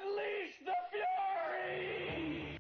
Unleash the fury!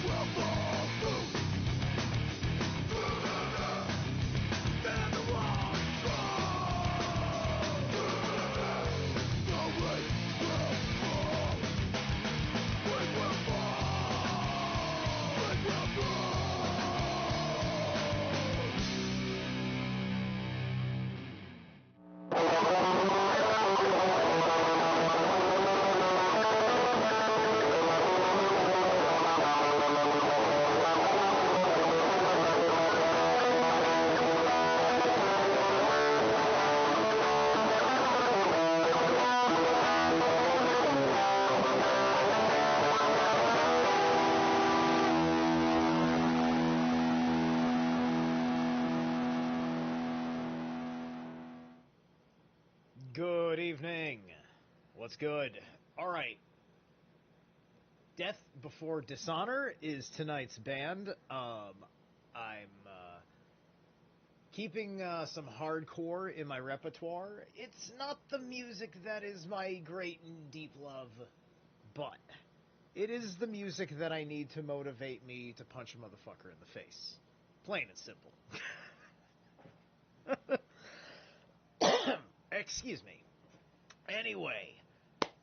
Will fall. Good evening. What's good? All right. Death Before Dishonor is tonight's band. I'm keeping some hardcore in my repertoire. It's not the music that is my great and deep love, but it is the music that I need to motivate me to punch a motherfucker in the face. Plain and simple. Excuse me. Anyway,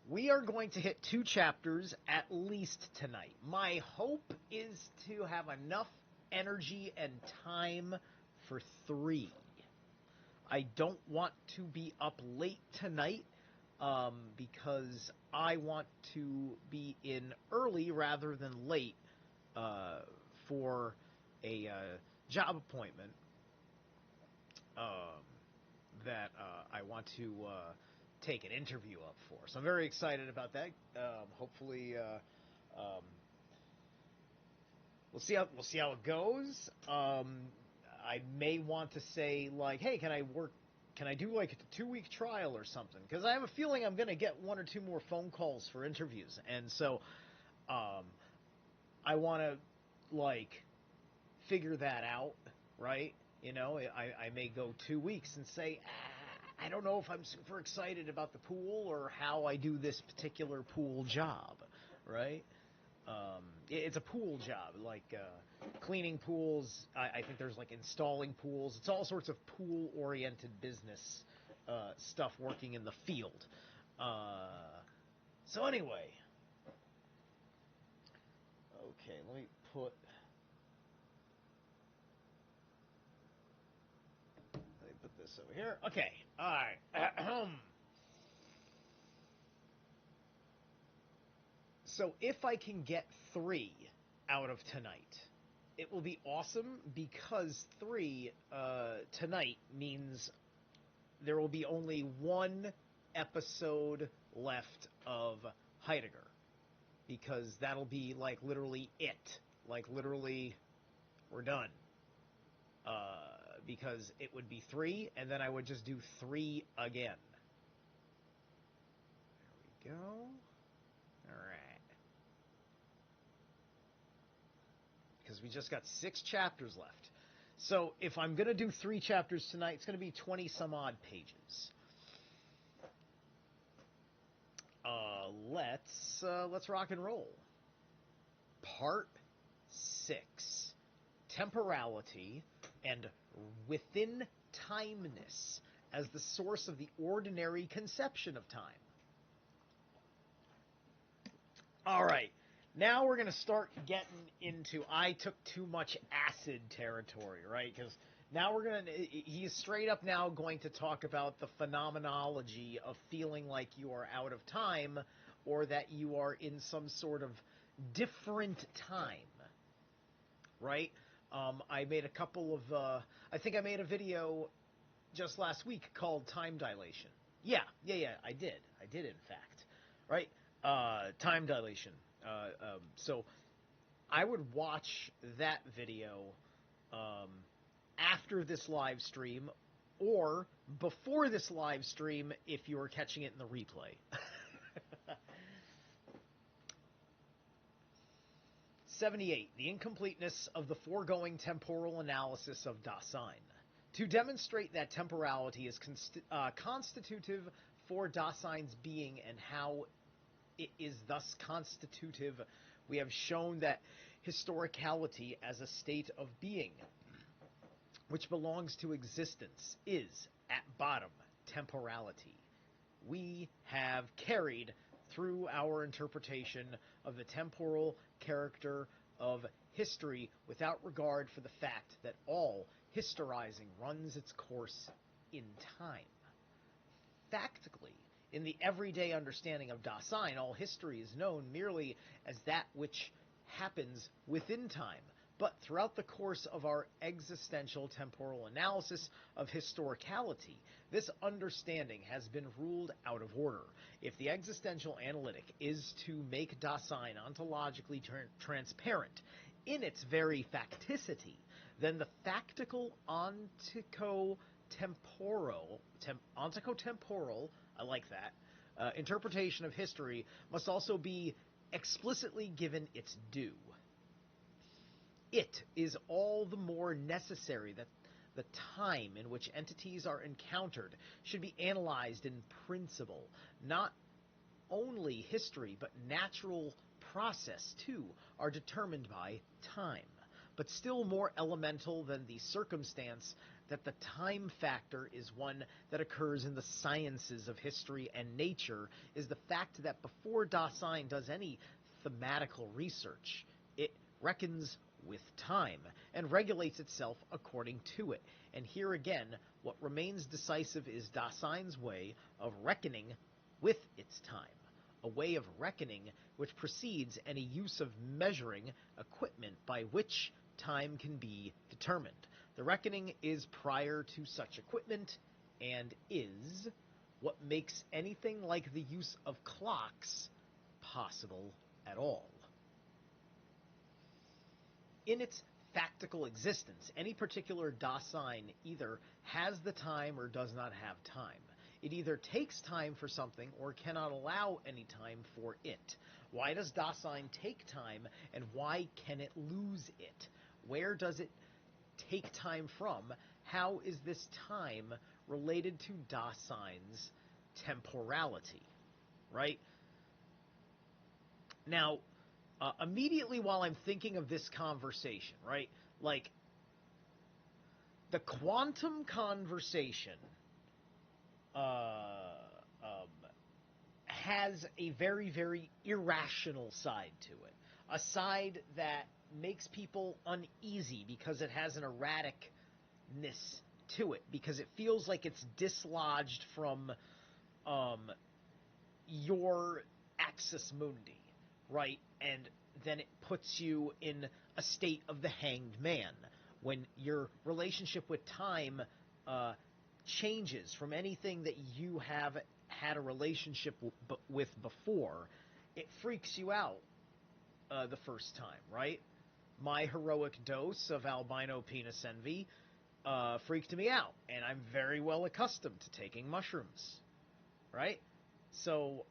we are going to hit 2 chapters at least tonight. My hope is to have enough energy and time for 3. I don't want to be up late tonight because I want to be in early rather than late for a job appointment that I want to take an interview up for. So I'm very excited about that. Hopefully, we'll see how it goes. I may want to say like, hey, can I do like a 2-week trial or something? Because I have a feeling I'm going to get 1 or 2 more phone calls for interviews, and so I want to like figure that out, right? You know, I may go 2 weeks and say, I don't know if I'm super excited about the pool or how I do this particular pool job, right? It's a pool job, like cleaning pools. I think there's like installing pools. It's all sorts of pool-oriented business stuff working in the field. So anyway, okay, let me put this over here. Okay, all right. So if I can get 3 out of tonight, it will be awesome, because 3 tonight means there will be only 1 episode left of Heidegger, because that'll be like literally it. Like literally, we're done. Because it would be 3, and then I would just do 3 again. There we go. All right. Because we just got 6 chapters left. So if I'm going to do 3 chapters tonight, it's going to be 20 some odd pages. Let's rock and roll. Part 6. Temporality and within timeness as the source of the ordinary conception of time. All right. Now we're going to start getting into I took too much acid territory, right? Because now he's straight up now going to talk about the phenomenology of feeling like you are out of time, or that you are in some sort of different time, right? I made a couple of, I think I made a video just last week called Time Dilation. Yeah, I did in fact, right? Time Dilation. So I would watch that video after this live stream, or before this live stream if you are catching it in the replay. 78. The incompleteness of the foregoing temporal analysis of Dasein. To demonstrate that temporality is constitutive for Dasein's being, and how it is thus constitutive, we have shown that historicality as a state of being, which belongs to existence, is, at bottom, temporality. We have carried through our interpretation of the temporal character of history without regard for the fact that all historizing runs its course in time. Factically, in the everyday understanding of Dasein, all history is known merely as that which happens within time. But throughout the course of our existential temporal analysis of historicality, this understanding has been ruled out of order. If the existential analytic is to make Dasein ontologically transparent in its very facticity, then the factical ontocotemporal, I like that, interpretation of history must also be explicitly given its due. It is all the more necessary that the time in which entities are encountered should be analyzed in principle. Not only history, but natural process, too, are determined by time. But still more elemental than the circumstance that the time factor is one that occurs in the sciences of history and nature is the fact that before Dasein does any thematical research, it reckons with time and regulates itself according to it. And here again, what remains decisive is Dasein's way of reckoning with its time, a way of reckoning which precedes any use of measuring equipment by which time can be determined. The reckoning is prior to such equipment and is what makes anything like the use of clocks possible at all. In its factical existence, any particular Dasein either has the time or does not have time. It either takes time for something or cannot allow any time for it. Why does Dasein take time, and why can it lose it? Where does it take time from? How is this time related to Dasein's temporality? Right? Now, immediately while I'm thinking of this conversation, right, like, the quantum conversation has a very, very irrational side to it. A side that makes people uneasy because it has an erraticness to it, because it feels like it's dislodged from your axis mundi. Right, and then it puts you in a state of the hanged man. When your relationship with time changes from anything that you have had a relationship with before, it freaks you out the first time, right? My heroic dose of albino penis envy freaked me out, and I'm very well accustomed to taking mushrooms, right? So,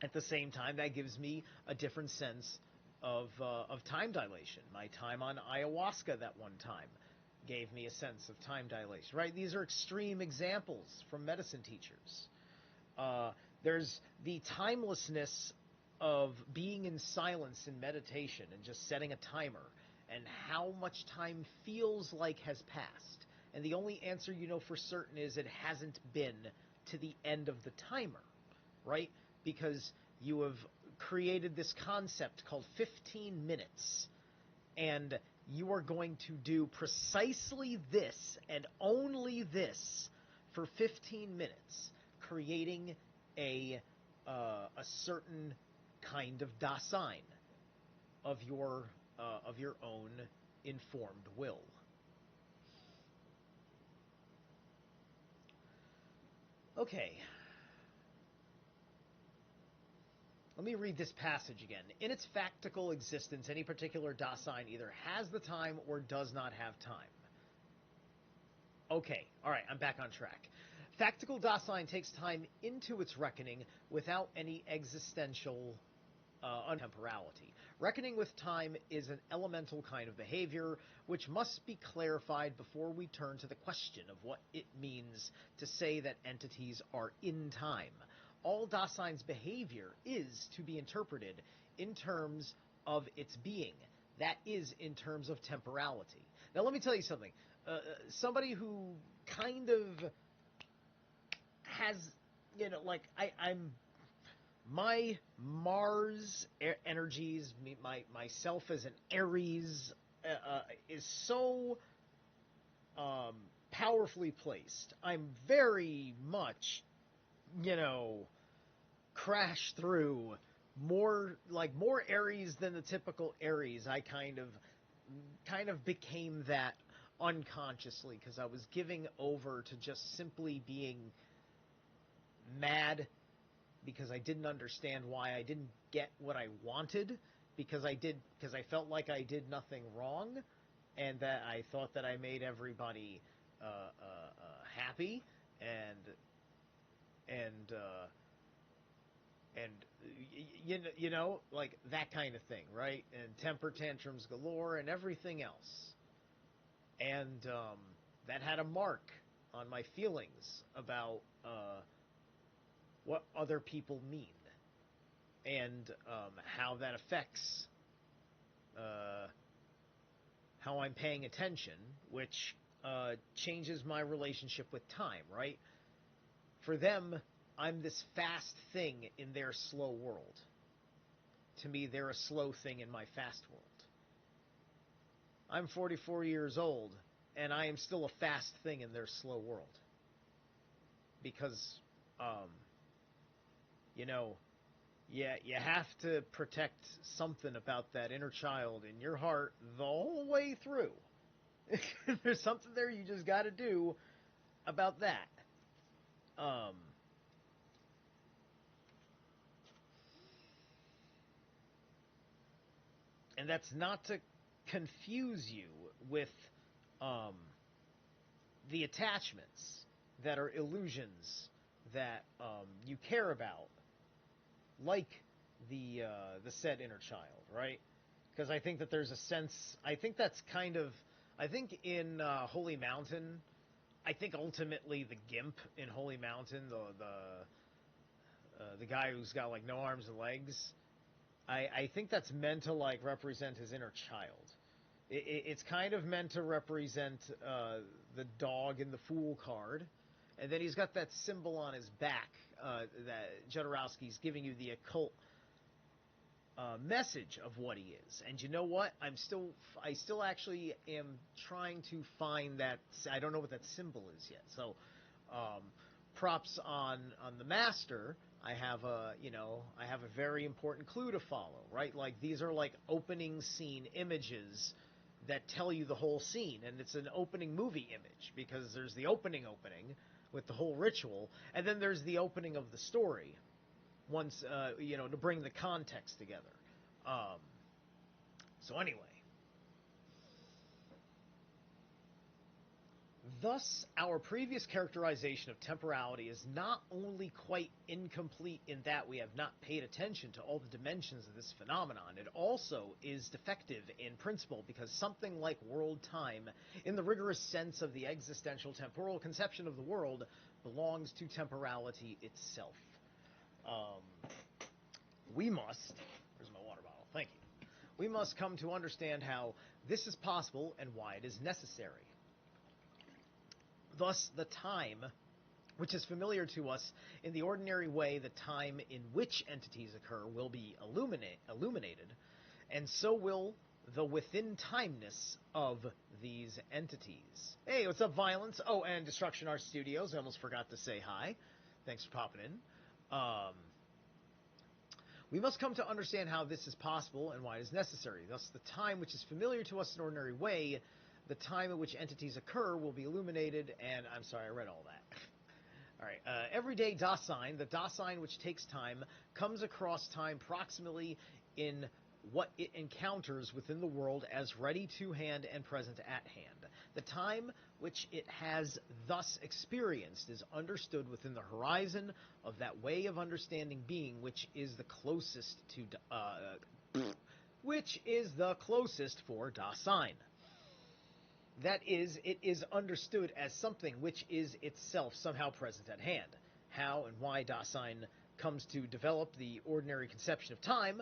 at the same time, that gives me a different sense of time dilation. My time on ayahuasca that one time gave me a sense of time dilation, right? These are extreme examples from medicine teachers. There's the timelessness of being in silence in meditation and just setting a timer, and how much time feels like has passed. And the only answer you know for certain is it hasn't been to the end of the timer, right? Because you have created this concept called 15 minutes, and you are going to do precisely this and only this for 15 minutes, creating a certain kind of Dasein of your own informed will. Okay. Let me read this passage again. In its factical existence, any particular Dasein either has the time or does not have time. Okay, all right, I'm back on track. Factical Dasein takes time into its reckoning without any existential untemporality. Reckoning with time is an elemental kind of behavior which must be clarified before we turn to the question of what it means to say that entities are in time. All Dasein's behavior is to be interpreted in terms of its being. That is, in terms of temporality. Now, let me tell you something. Somebody who kind of has, like, I'm my Mars energies, myself as an Aries, is so powerfully placed. I'm very much, crash through more Aries than the typical Aries. I kind of became that unconsciously because I was giving over to just simply being mad because I didn't understand why I didn't get what I wanted, because I felt like I did nothing wrong, and that I thought that I made everybody happy and you know, like that kind of thing, right? And temper tantrums galore and everything else. And that had a mark on my feelings about what other people mean and how that affects how I'm paying attention, which changes my relationship with time, right? For them, I'm this fast thing in their slow world. To me, they're a slow thing in my fast world. I'm 44 years old, and I am still a fast thing in their slow world. Because, you know, yeah, you have to protect something about that inner child in your heart the whole way through. There's something there you just got to do about that. And that's not to confuse you with the attachments that are illusions that you care about, like the said inner child, right? Because I think that there's a sense. I think that's kind of. I think in Holy Mountain, I think ultimately the Gimp in Holy Mountain, the guy who's got like no arms and legs, I think that's meant to like represent his inner child. It's kind of meant to represent the dog in the Fool card, and then he's got that symbol on his back that Jodorowsky's giving you the occult message of what he is. And you know what? I still actually am trying to find that. I don't know what that symbol is yet. So, props on the master. I have a very important clue to follow, right? Like these are like opening scene images that tell you the whole scene, and it's an opening movie image because there's the opening with the whole ritual, and then there's the opening of the story once to bring the context together. So anyway, thus our previous characterization of temporality is not only quite incomplete in that we have not paid attention to all the dimensions of this phenomenon, it also is defective in principle because something like world time, in the rigorous sense of the existential temporal conception of the world, belongs to temporality itself. We must, where's my water bottle? Thank you. We must come to understand how this is possible and why it is necessary. Thus, the time, which is familiar to us in the ordinary way, the time in which entities occur will be illuminated, and so will the within-timeness of these entities. Hey, what's up, Violence? Oh, and Destruction Art Studios. I almost forgot to say hi. Thanks for popping in. We must come to understand how this is possible and why it is necessary. Thus, the time which is familiar to us in ordinary way, the time at which entities occur, will be illuminated, and I'm sorry, I read all that. All right, everyday Dasein, the Dasein which takes time, comes across time proximally in what it encounters within the world as ready to hand and present at hand. The time which it has thus experienced is understood within the horizon of that way of understanding being which is the closest for Dasein. That is, it is understood as something which is itself somehow present at hand. How and why Dasein comes to develop the ordinary conception of time,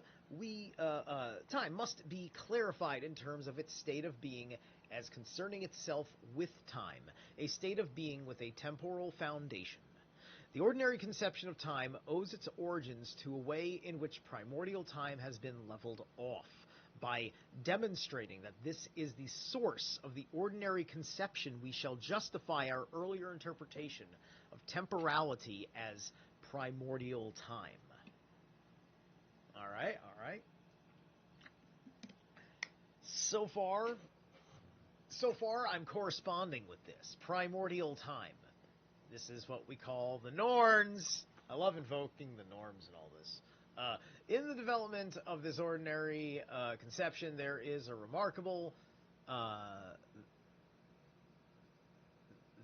time must be clarified in terms of its state of being as concerning itself with time, a state of being with a temporal foundation. The ordinary conception of time owes its origins to a way in which primordial time has been leveled off. By demonstrating that this is the source of the ordinary conception, we shall justify our earlier interpretation of temporality as primordial time. All right. So far, I'm corresponding with this. Primordial time. This is what we call the norns. I love invoking the norms and all this. In the development of this ordinary conception, there is a remarkable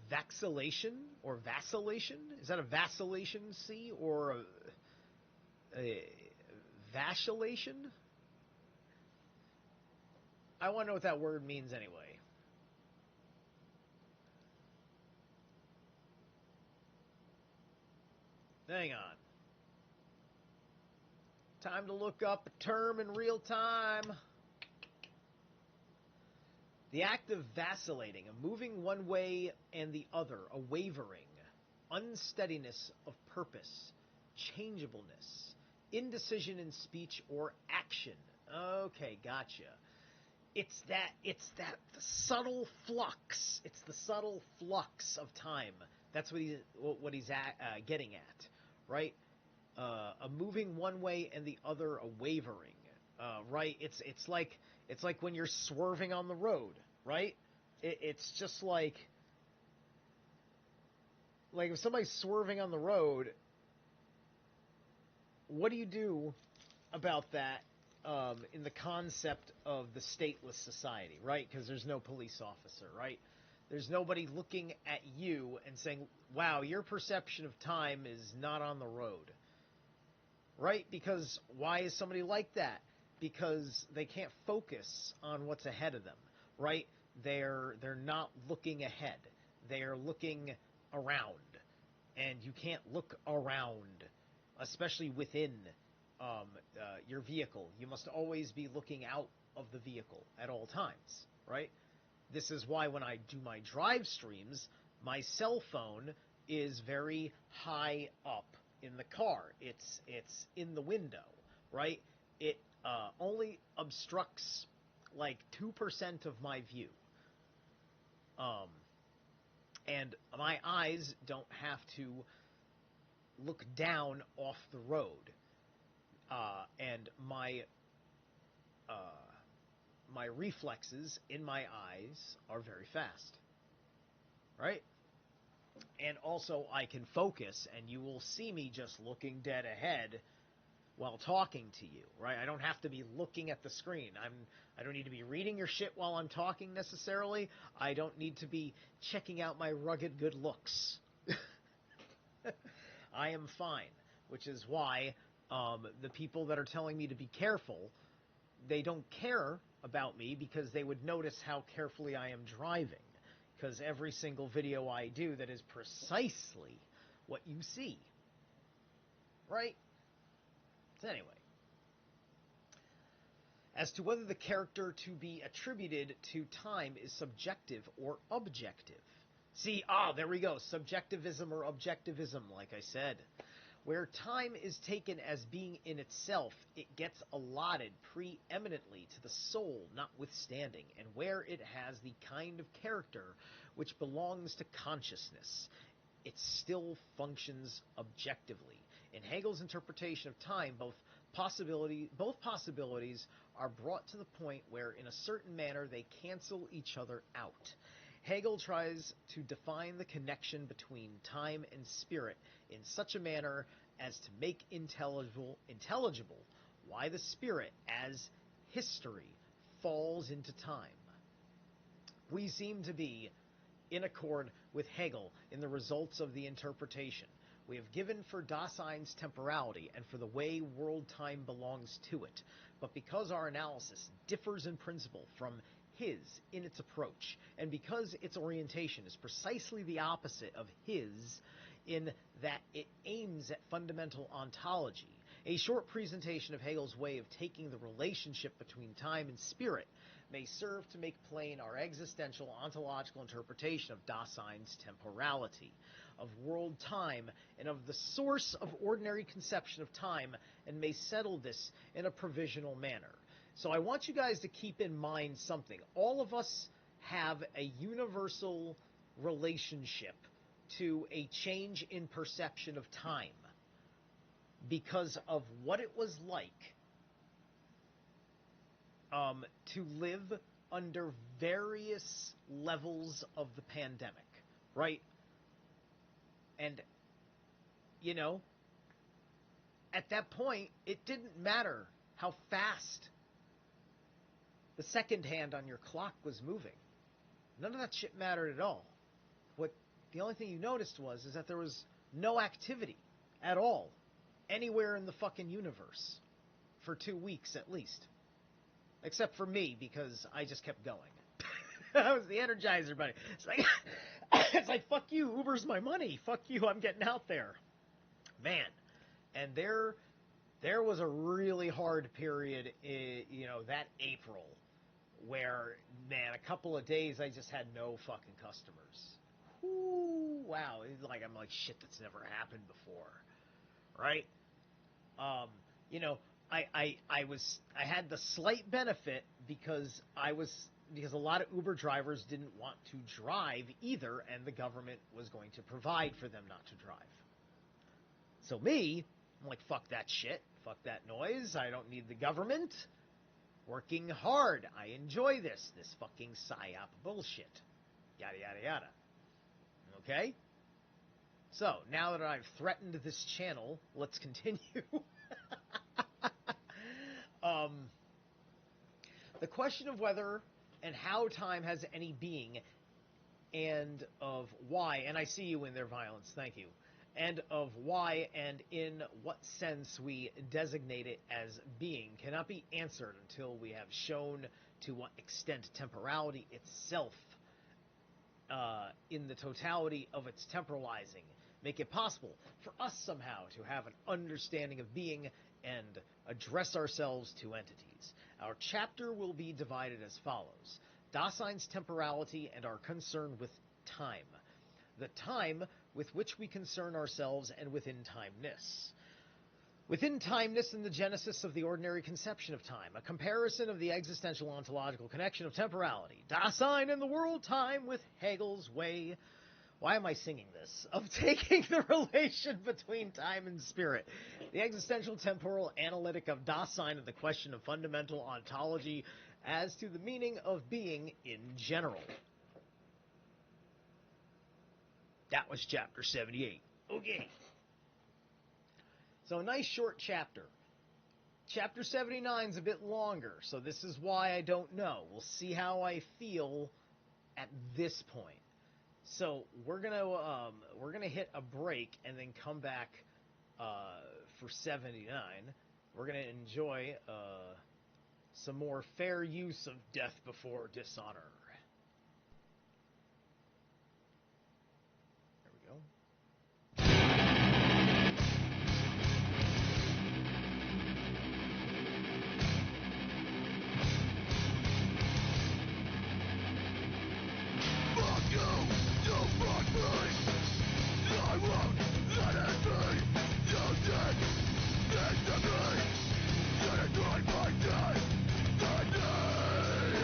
vacillation or vacillation? Is that a vacillation C or a vacillation? I want to know what that word means anyway. Hang on. Time to look up a term in real time. The act of vacillating, a moving one way and the other, a wavering, unsteadiness of purpose, changeableness, indecision in speech or action. Okay, gotcha. It's that subtle flux. It's the subtle flux of time. That's what he's getting at, right? A moving one way and the other a wavering, right? It's like when you're swerving on the road, right? It's just like if somebody's swerving on the road, what do you do about that in the concept of the stateless society, right? Because there's no police officer, right? There's nobody looking at you and saying, wow, your perception of time is not on the road. Right? Because why is somebody like that? Because they can't focus on what's ahead of them, right? They're not looking ahead. They're looking around. And you can't look around, especially within your vehicle. You must always be looking out of the vehicle at all times, right? This is why when I do my drive streams, my cell phone is very high up in the car. It's in the window, right? It only obstructs like 2% of my view. And my eyes don't have to look down off the road. And my reflexes in my eyes are very fast, right? And also I can focus, and you will see me just looking dead ahead while talking to you, right? I don't have to be looking at the screen. I don't need to be reading your shit while I'm talking necessarily. I don't need to be checking out my rugged good looks. I am fine, which is why the people that are telling me to be careful, they don't care about me because they would notice how carefully I am driving. Because every single video I do, that is precisely what you see. Right? So anyway. As to whether the character to be attributed to time is subjective or objective. See, there we go. Subjectivism or objectivism, like I said. Where time is taken as being in itself, it gets allotted preeminently to the soul notwithstanding, and where it has the kind of character which belongs to consciousness, it still functions objectively. In Hegel's interpretation of time, both possibilities are brought to the point where, in a certain manner, they cancel each other out. Hegel tries to define the connection between time and spirit in such a manner as to make intelligible why the spirit, as history, falls into time. We seem to be in accord with Hegel in the results of the interpretation. We have given for Dasein's temporality and for the way world-time belongs to it, but because our analysis differs in principle from his in its approach, and because its orientation is precisely the opposite of his in that it aims at fundamental ontology, a short presentation of Hegel's way of taking the relationship between time and spirit may serve to make plain our existential ontological interpretation of Dasein's temporality, of world-time, and of the source of ordinary conception of time, and may settle this in a provisional manner. So I want you guys to keep in mind something. All of us have a universal relationship to a change in perception of time because of what it was like to live under various levels of the pandemic, right? And, you know, at that point, it didn't matter how fast the second hand on your clock was moving. None of that shit mattered at all. What the only thing you noticed is that there was no activity at all anywhere in the fucking universe for 2 weeks at least. Except for me, because I just kept going. I was the Energizer Bunny. It's like, fuck you, Uber's my money. Fuck you, I'm getting out there. Man. And there was a really hard period, that April, where, man, a couple of days I just had no fucking customers. Ooh, wow. I'm like, shit, that's never happened before. Right? I had the slight benefit because a lot of Uber drivers didn't want to drive either, and the government was going to provide for them not to drive. So me, I'm like, fuck that shit, fuck that noise, I don't need the government. Working hard, I enjoy this fucking psyop bullshit. Yada, yada, yada. Okay? So, now that I've threatened this channel, let's continue. The question of whether and how time has any being, and of why, and I see you in their violence, thank you, and of why and in what sense we designate it as being cannot be answered until we have shown to what extent temporality itself, in the totality of its temporalizing, make it possible for us somehow to have an understanding of being and address ourselves to entities. Our chapter will be divided as follows: Dasein's temporality and our concern with time. The time with which we concern ourselves and within timeness. Within timeness and the genesis of the ordinary conception of time, a comparison of the existential ontological connection of temporality. Dasein and the world time with Hegel's way. Why am I singing this? Of taking the relation between time and spirit. The existential temporal analytic of Dasein and the question of fundamental ontology as to the meaning of being in general. That was chapter 78. Okay. So a nice short chapter. Chapter 79 is a bit longer, so this is why I don't know. We'll see how I feel at this point. So we're gonna hit a break and then come back for 79. We're gonna enjoy some more fair use of death before dishonor. There we go. Fuck you! You fuck me! I won't let it be! You did this to me! You destroyed my day! The day!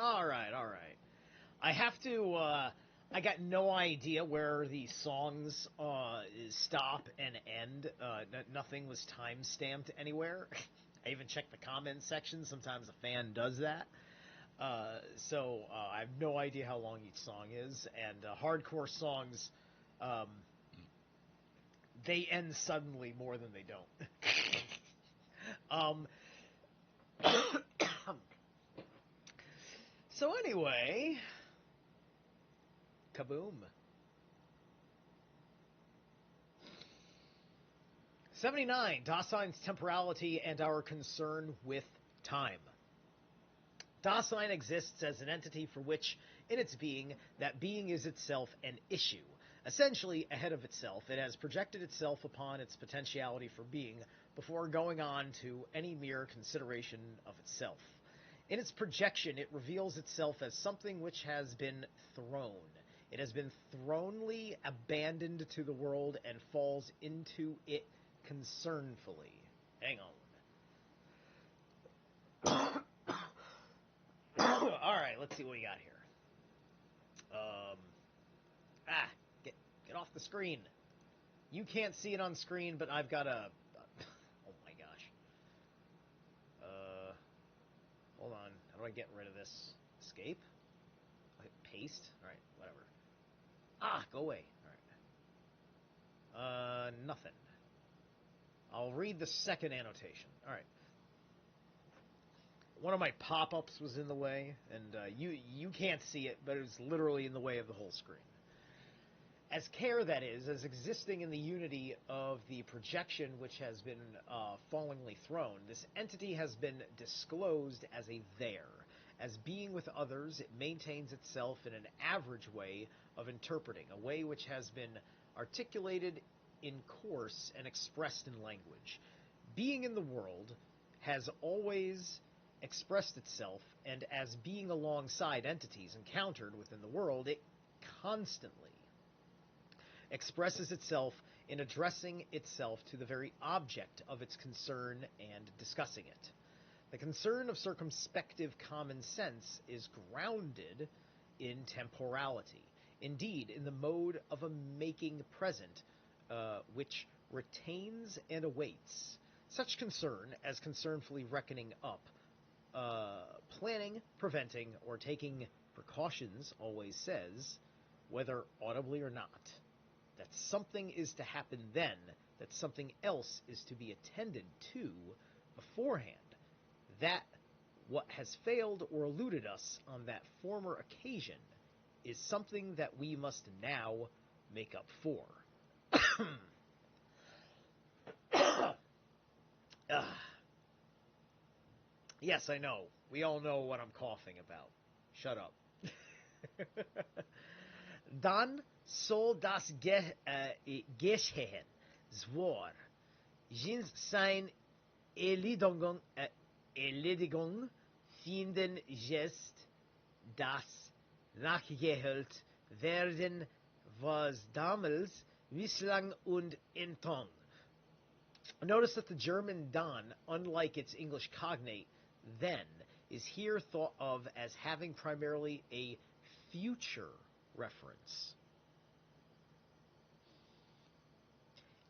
All right, all right. I have to. I got no idea where the songs stop and end. Nothing was time stamped anywhere. I even checked the comments section. Sometimes a fan does that. So I have no idea how long each song is. And hardcore songs, they end suddenly more than they don't. So anyway, kaboom. 79, Dasein's temporality and our concern with time. Dasein exists as an entity for which, in its being, that being is itself an issue. Essentially, ahead of itself, it has projected itself upon its potentiality for being before going on to any mere consideration of itself. In its projection, it reveals itself as something which has been thrown. It has been thronely abandoned to the world and falls into it concernfully. Hang on. All right, let's see what we got here. Get off the screen. You can't see it on screen, but I've got a... Oh my gosh. Hold on. How do I get rid of this? Escape? I'll hit paste? Alright, whatever. Go away. Alright. Nothing. I'll read the second annotation. Alright. One of my pop-ups was in the way, and you can't see it, but it was literally in the way of the whole screen. As care, that is, as existing in the unity of the projection which has been fallingly thrown, this entity has been disclosed as a there. As being with others, it maintains itself in an average way of interpreting, a way which has been articulated in course and expressed in language. Being in the world has always expressed itself, and as being alongside entities encountered within the world, it constantly expresses itself in addressing itself to the very object of its concern and discussing it. The concern of circumspective common sense is grounded in temporality, indeed in the mode of a making present, which retains and awaits. Such concern as concernfully reckoning up, planning, preventing, or taking precautions always says, whether audibly or not, that something is to happen then, that something else is to be attended to beforehand, that what has failed or eluded us on that former occasion is something that we must now make up for. Yes, I know. We all know what I'm coughing about. Shut up. Dann soll das Geschehen zwar jins sein Erledigung finden jest, das nachgeholt werden, was damals misslang und entton. Notice that the German dann, unlike its English cognate then, is here thought of as having primarily a future reference.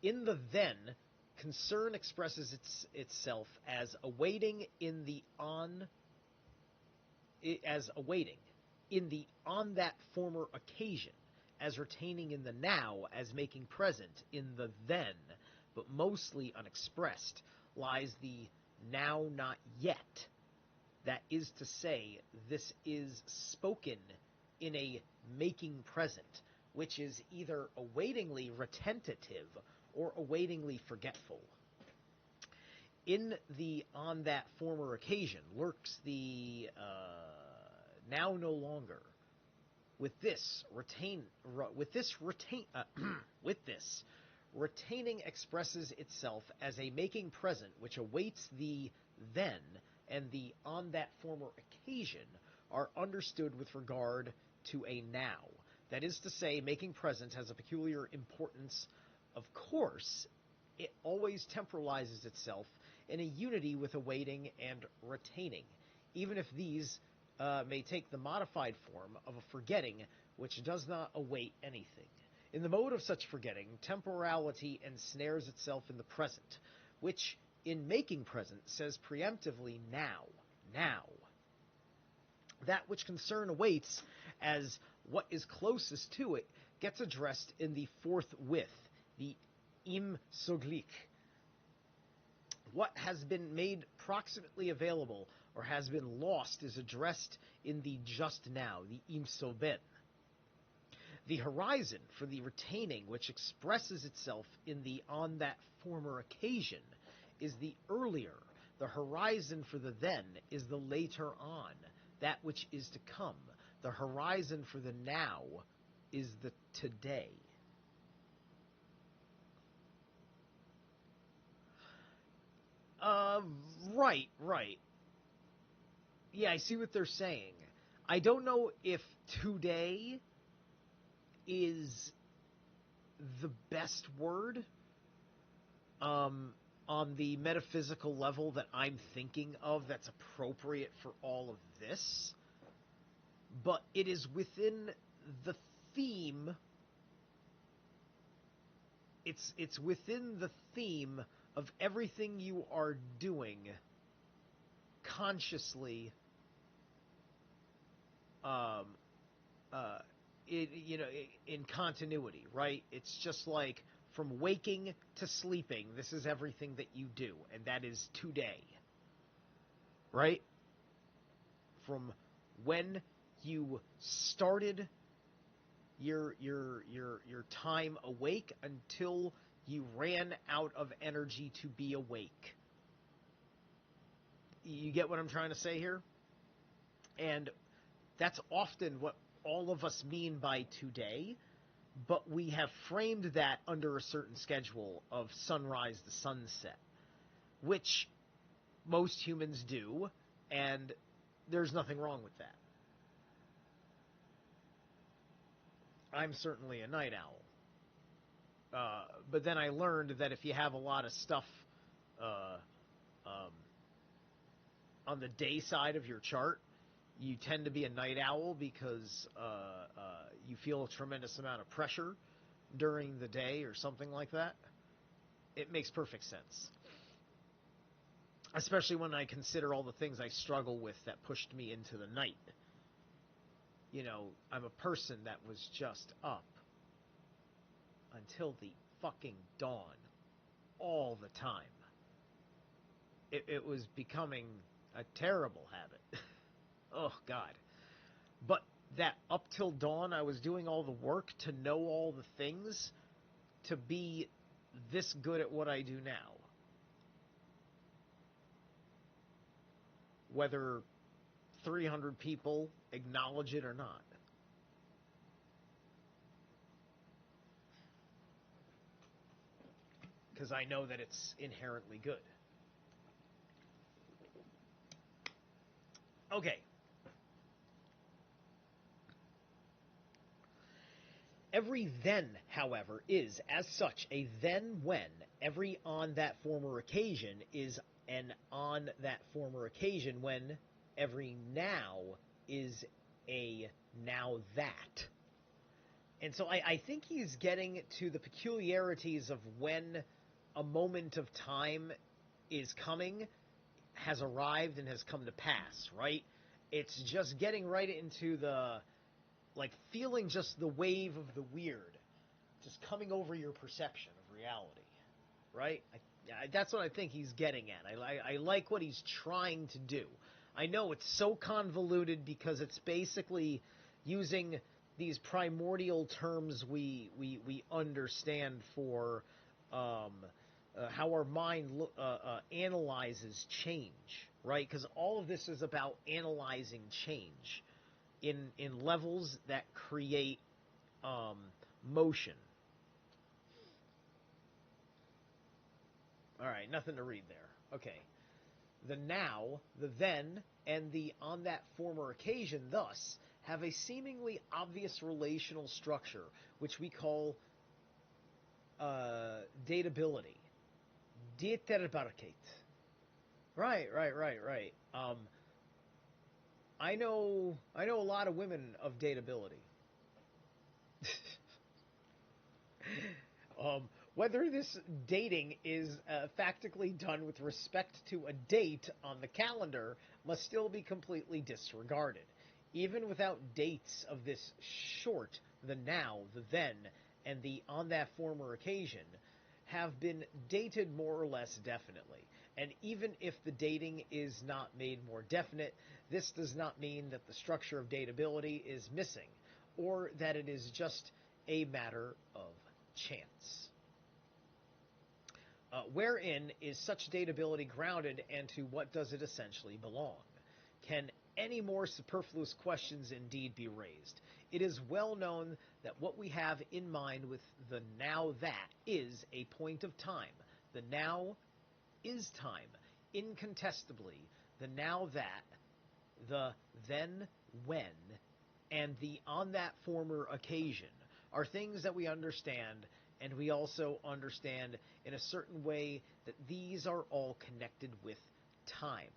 In the then, concern expresses itself as awaiting in the on that former occasion, as retaining in the now, as making present in the then, but mostly unexpressed, lies the now not yet. That is to say, this is spoken in a making present, which is either awaitingly retentative or awaitingly forgetful. In the on that former occasion lurks the now no longer. With this retaining expresses itself as a making present which awaits the then, and the on that former occasion are understood with regard to a now. That is to say, making present has a peculiar importance. Of course, it always temporalizes itself in a unity with awaiting and retaining, even if these may take the modified form of a forgetting which does not await anything. In the mode of such forgetting, temporality ensnares itself in the present, which, in making present, says preemptively now, now. That which concern awaits as what is closest to it gets addressed in the forthwith, the im soglich. What has been made proximately available or has been lost is addressed in the just now, the im soben. The horizon for the retaining which expresses itself in the on that former occasion is the earlier. The horizon for the then is the later on, that which is to come. The horizon for the now is the today. Right. Yeah, I see what they're saying. I don't know if today is the best word on the metaphysical level that I'm thinking of that's appropriate for all of this, but it is within the theme. It's within the theme of everything you are doing consciously, in continuity, right? It's just like from waking to sleeping, this is everything that you do, and that is today, right? From when you started your time awake until you ran out of energy to be awake. You get what I'm trying to say here? And that's often what all of us mean by today, but we have framed that under a certain schedule of sunrise to sunset, which most humans do, and there's nothing wrong with that. I'm certainly a night owl. But then I learned that if you have a lot of stuff on the day side of your chart, you tend to be a night owl because you feel a tremendous amount of pressure during the day or something like that. It makes perfect sense. Especially when I consider all the things I struggle with that pushed me into the night. You know, I'm a person that was just up until the fucking dawn all the time. It was becoming a terrible habit. Oh, God. But that up till dawn, I was doing all the work to know all the things to be this good at what I do now. Whether 300 people acknowledge it or not. Because I know that it's inherently good. Okay. Every then, however, is, as such, a then when. Every on that former occasion is an on that former occasion when. Every now is a now that. And so I think he's getting to the peculiarities of when a moment of time is coming, has arrived, and has come to pass, right? It's just getting right into the, like, feeling just the wave of the weird, just coming over your perception of reality, right? That's what I think he's getting at. I like what he's trying to do. I know it's so convoluted because it's basically using these primordial terms we understand for how our mind analyzes change, right? Because all of this is about analyzing change in levels that create motion. All right, nothing to read there. Okay. The now, the then, and the on that former occasion, thus, have a seemingly obvious relational structure, which we call datability. Dieterbarkeit. Right. I know a lot of women of dateability. Whether this dating is factically done with respect to a date on the calendar must still be completely disregarded. Even without dates of this sort, the now, the then, and the on that former occasion have been dated more or less definitely. And even if the dating is not made more definite, this does not mean that the structure of dateability is missing, or that it is just a matter of chance. Wherein is such dateability grounded, and to what does it essentially belong? Can any more superfluous questions indeed be raised? It is well known that what we have in mind with the now that is a point of time. The now is time, incontestably. The now that, the then when, and the on that former occasion are things that we understand, and we also understand in a certain way that these are all connected with time.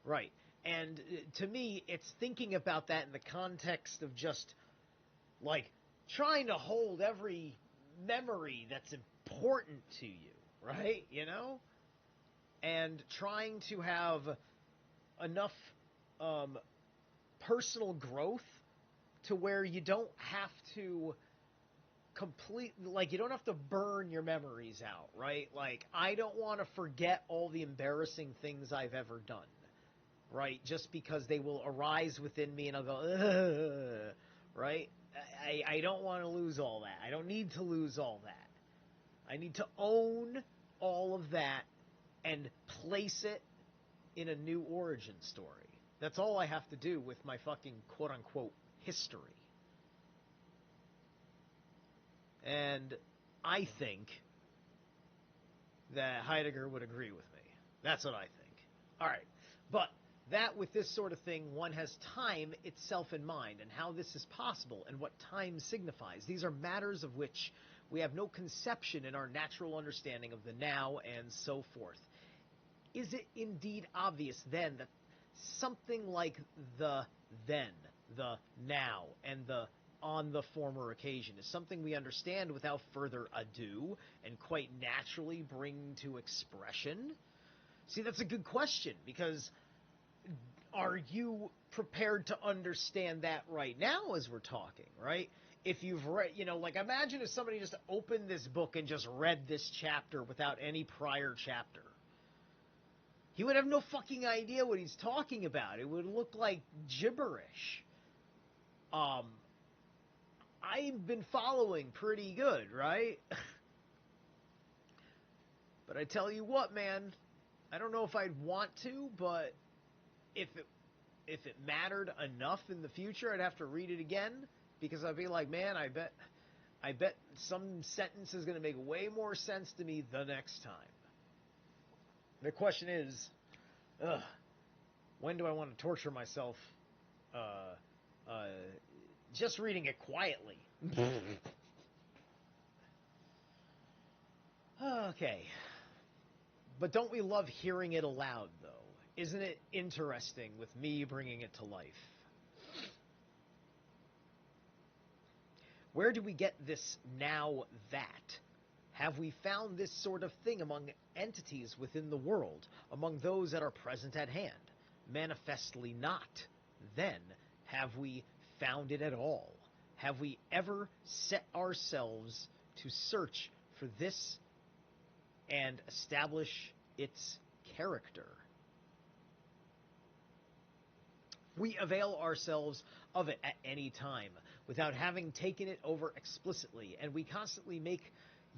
Right. And to me, it's thinking about that in the context of just, like, trying to hold every memory that's important to you, right? You know? And trying to have enough personal growth to where you don't have to you don't have to burn your memories out, right? Like, I don't want to forget all the embarrassing things I've ever done, right? Just because they will arise within me and I'll go, ugh, right? I don't want to lose all that. I don't need to lose all that. I need to own all of that and place it in a new origin story. That's all I have to do with my fucking quote-unquote history. And I think that Heidegger would agree with me. That's what I think. All right. But that with this sort of thing, one has time itself in mind, and how this is possible, and what time signifies. These are matters of which we have no conception in our natural understanding of the now, and so forth. Is it indeed obvious, then, that something like the then, the now, and the on the former occasion is something we understand without further ado, and quite naturally bring to expression? See, that's a good question, because are you prepared to understand that right now as we're talking, right? If you've read, like, imagine if somebody just opened this book and just read this chapter without any prior chapter. He would have no fucking idea what he's talking about. It would look like gibberish. I've been following pretty good, right? But I tell you what, man, I don't know if I'd want to, but if it mattered enough in the future, I'd have to read it again, because I'd be like, man, I bet some sentence is going to make way more sense to me the next time. The question is, when do I want to torture myself just reading it quietly? Okay. But don't we love hearing it aloud, though? Isn't it interesting with me bringing it to life? Where do we get this now that? Have we found this sort of thing among entities within the world, among those that are present at hand? Manifestly not. Then, have we found it at all? Have we ever set ourselves to search for this and establish its character? We avail ourselves of it at any time without having taken it over explicitly, and we constantly make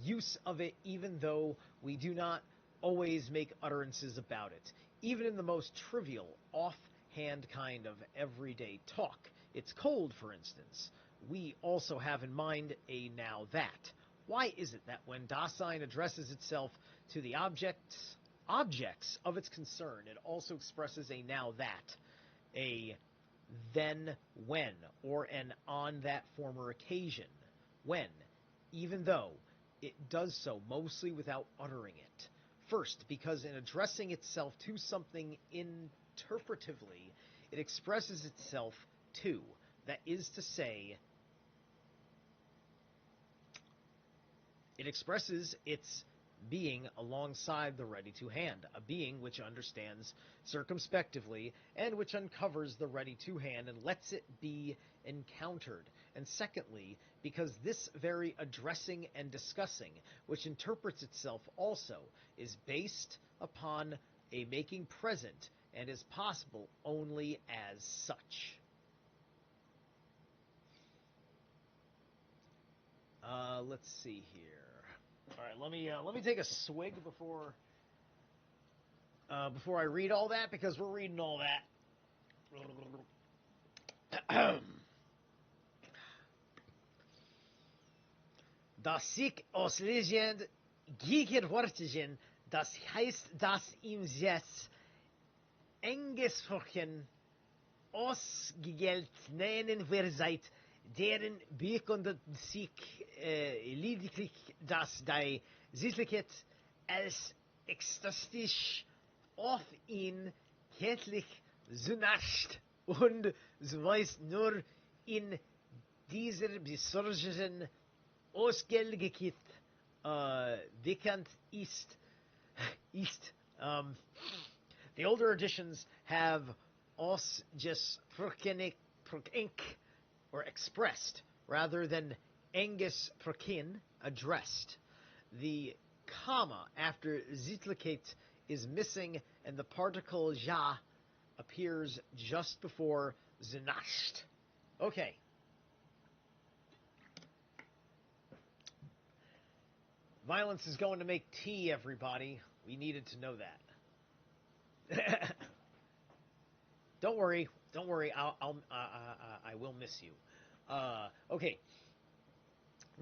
use of it even though we do not always make utterances about it. Even in the most trivial, offhand kind of everyday talk. It's cold, for instance. We also have in mind a now that. Why is it that when Dasein addresses itself to the objects of its concern, it also expresses a now that, a then when, or an on that former occasion when, even though it does so mostly without uttering it? First, because in addressing itself to something interpretively, it expresses itself too. That is to say, it expresses its being alongside the ready to hand, a being which understands circumspectively and which uncovers the ready to hand and lets it be encountered. And secondly, because this very addressing and discussing, which interprets itself also, is based upon a making present and is possible only as such. Let's see here. All right, let me take a swig before I read all that, because we're reading all that. Das sich aus Legend gegenwärtigen, das heißt, dass ihm jetzt engesprochen ausgegelt nennen wir seit deren bekundert sich lediglich, dass die Sittlichkeit als ekstatisch auf ihn kenntlich zunascht und so weiß nur in dieser besonderen Ausgelegt bekannt ist. The older editions have os just or expressed, rather than enges prokin, addressed. The comma after zitlicate is missing, and the particle ja appears just before zunasht. Okay. Violence is going to make tea, everybody. We needed to know that. Don't worry. I will miss you. Okay.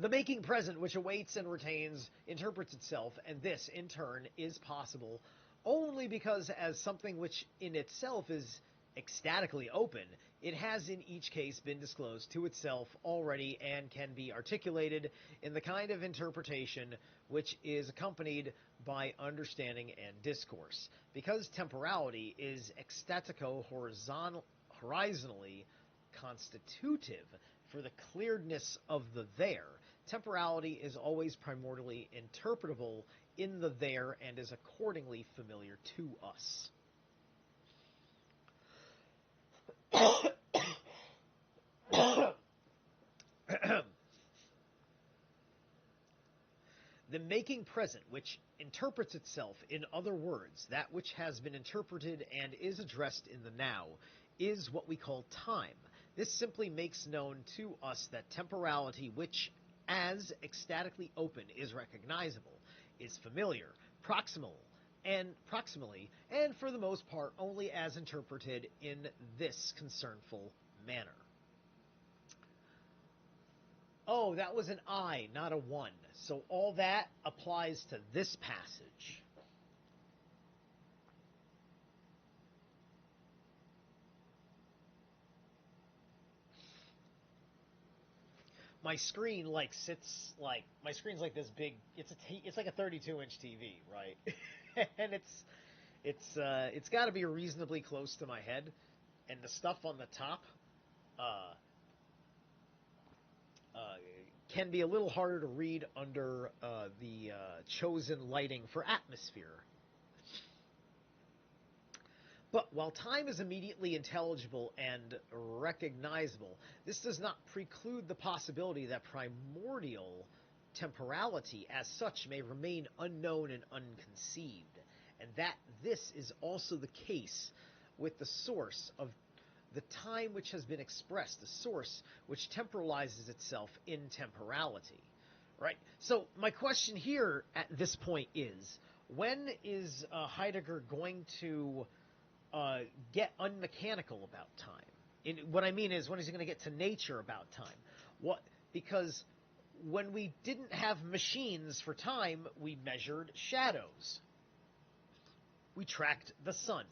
The making present, which awaits and retains, interprets itself, and this, in turn, is possible only because, as something which in itself is ecstatically open, it has in each case been disclosed to itself already and can be articulated in the kind of interpretation which is accompanied by understanding and discourse. Because temporality is ecstatico-horizontally constitutive for the clearness of the there, temporality is always primordially interpretable in the there and is accordingly familiar to us. The making present, which interprets itself, in other words, that which has been interpreted and is addressed in the now, is what we call time. This simply makes known to us that temporality, which, as ecstatically open, is recognizable, is familiar, proximally, and for the most part only as interpreted in this concernful manner. Oh, that was an I, not a one. So all that applies to this passage. My screen sits my screen's like this big. It's like a 32-inch TV, right? And it's got to be reasonably close to my head, and the stuff on the top can be a little harder to read under the chosen lighting for atmosphere. But while time is immediately intelligible and recognizable, this does not preclude the possibility that primordial temporality as such may remain unknown and unconceived, and that this is also the case with the source of the time which has been expressed, the source which temporalizes itself in temporality. Right? So my question here at this point is, when is Heidegger going to get unmechanical about time? What I mean is, when is he going to get to nature about time? Because when we didn't have machines for time, we measured shadows. We tracked the sun.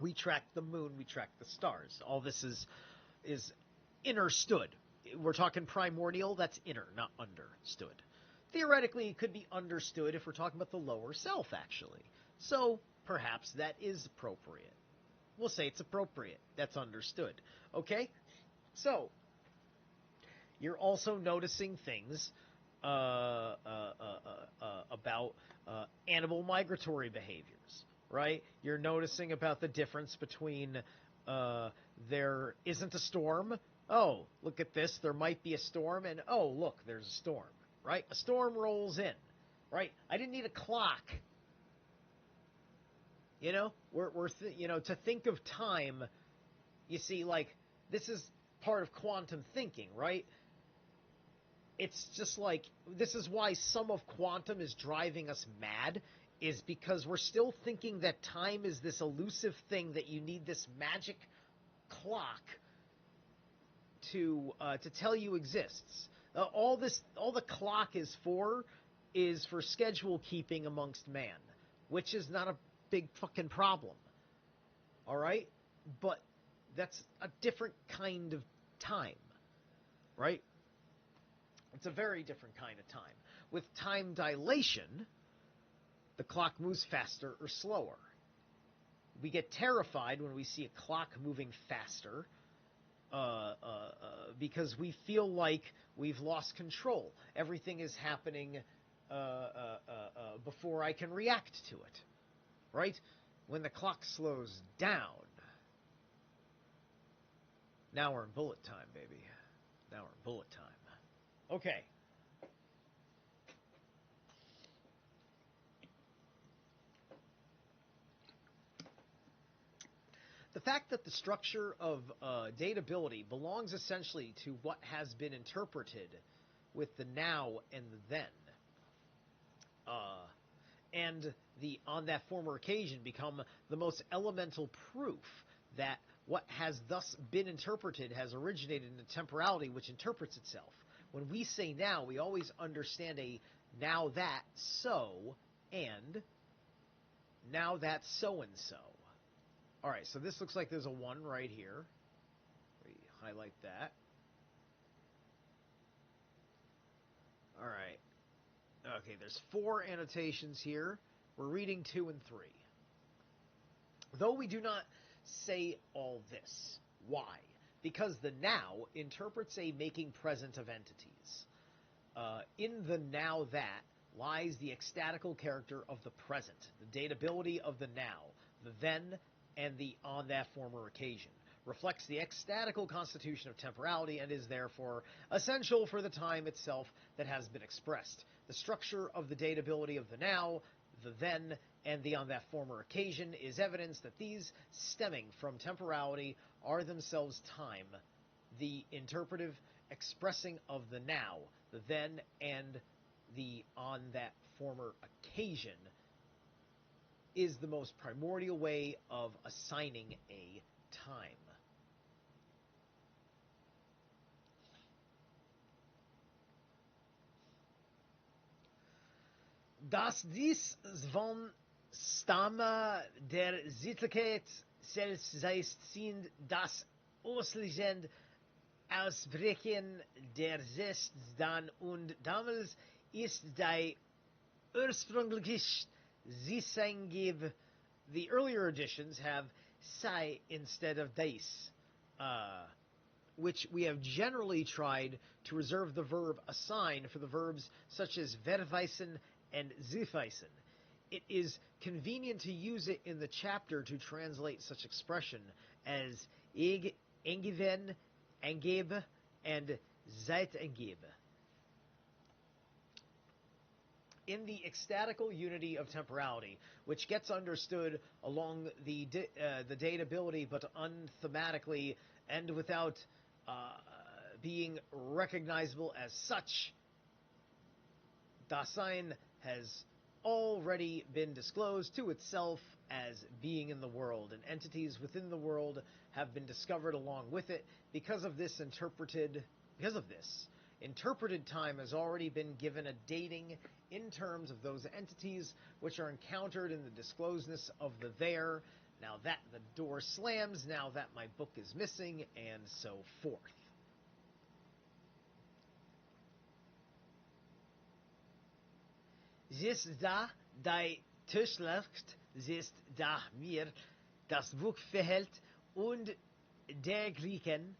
We tracked the moon. We tracked the stars. All this is understood. We're talking primordial. That's inner, not understood. Theoretically, it could be understood if we're talking about the lower self, actually. So perhaps that is appropriate. We'll say it's appropriate. That's understood. Okay? So, you're also noticing things about animal migratory behaviors, right? You're noticing about the difference between there isn't a storm. Oh, look at this. There might be a storm, and oh, look, there's a storm, right? A storm rolls in, right? I didn't need a clock. You know, to think of time. You see, like, this is part of quantum thinking, right? It's just like, this is why some of quantum is driving us mad, is because we're still thinking that time is this elusive thing that you need this magic clock to tell you exists. All the clock is for schedule keeping amongst man, which is not a big fucking problem. All right? But that's a different kind of time, right? It's a very different kind of time. With time dilation, the clock moves faster or slower. We get terrified when we see a clock moving faster because we feel like we've lost control. Everything is happening before I can react to it, right? When the clock slows down, now we're in bullet time, baby. Now we're in bullet time. Okay. The fact that the structure of datability belongs essentially to what has been interpreted with the now and the then, and the on that former occasion become the most elemental proof that what has thus been interpreted has originated in a temporality which interprets itself. When we say now, we always understand a now that so and now that so and so. All right, so this looks like there's a 1 right here. We highlight that. All right. Okay, there's 4 annotations here. We're reading 2 and 3. Though we do not say all this. Why? Because the now interprets a making present of entities. In the now that lies the ecstatical character of the present, the datability of the now, the then, and the on that former occasion. Reflects the ecstatical constitution of temporality and is therefore essential for the time itself that has been expressed. The structure of the datability of the now, the then, and the on that former occasion is evidence that these, stemming from temporality, are themselves time, the interpretive expressing of the now, the then, and the on that former occasion is the most primordial way of assigning a time. Dass dies von Stamme der Sittlichkeit selbst sind, das ausliegend Ausbrechen der Zest dann und damals ist die ursprüngliche Zisangib. The earlier editions have sei instead of dice, which we have generally tried to reserve the verb assign for the verbs such as verweisen and zuweisen. It is convenient to use it in the chapter to translate such expression as ig, engiven, angebe, and zeit angebe. In the ecstatical unity of temporality, which gets understood along the datability, but unthematically and without being recognizable as such, Dasein has already been disclosed to itself as being in the world, and entities within the world have been discovered along with it. Because of this, interpreted time has already been given a dating in terms of those entities which are encountered in the disclosedness of the there, now that the door slams, now that my book is missing, and so forth. Zist da die Tischlacht, zist da mir, das Wuchverhält und dergleichen.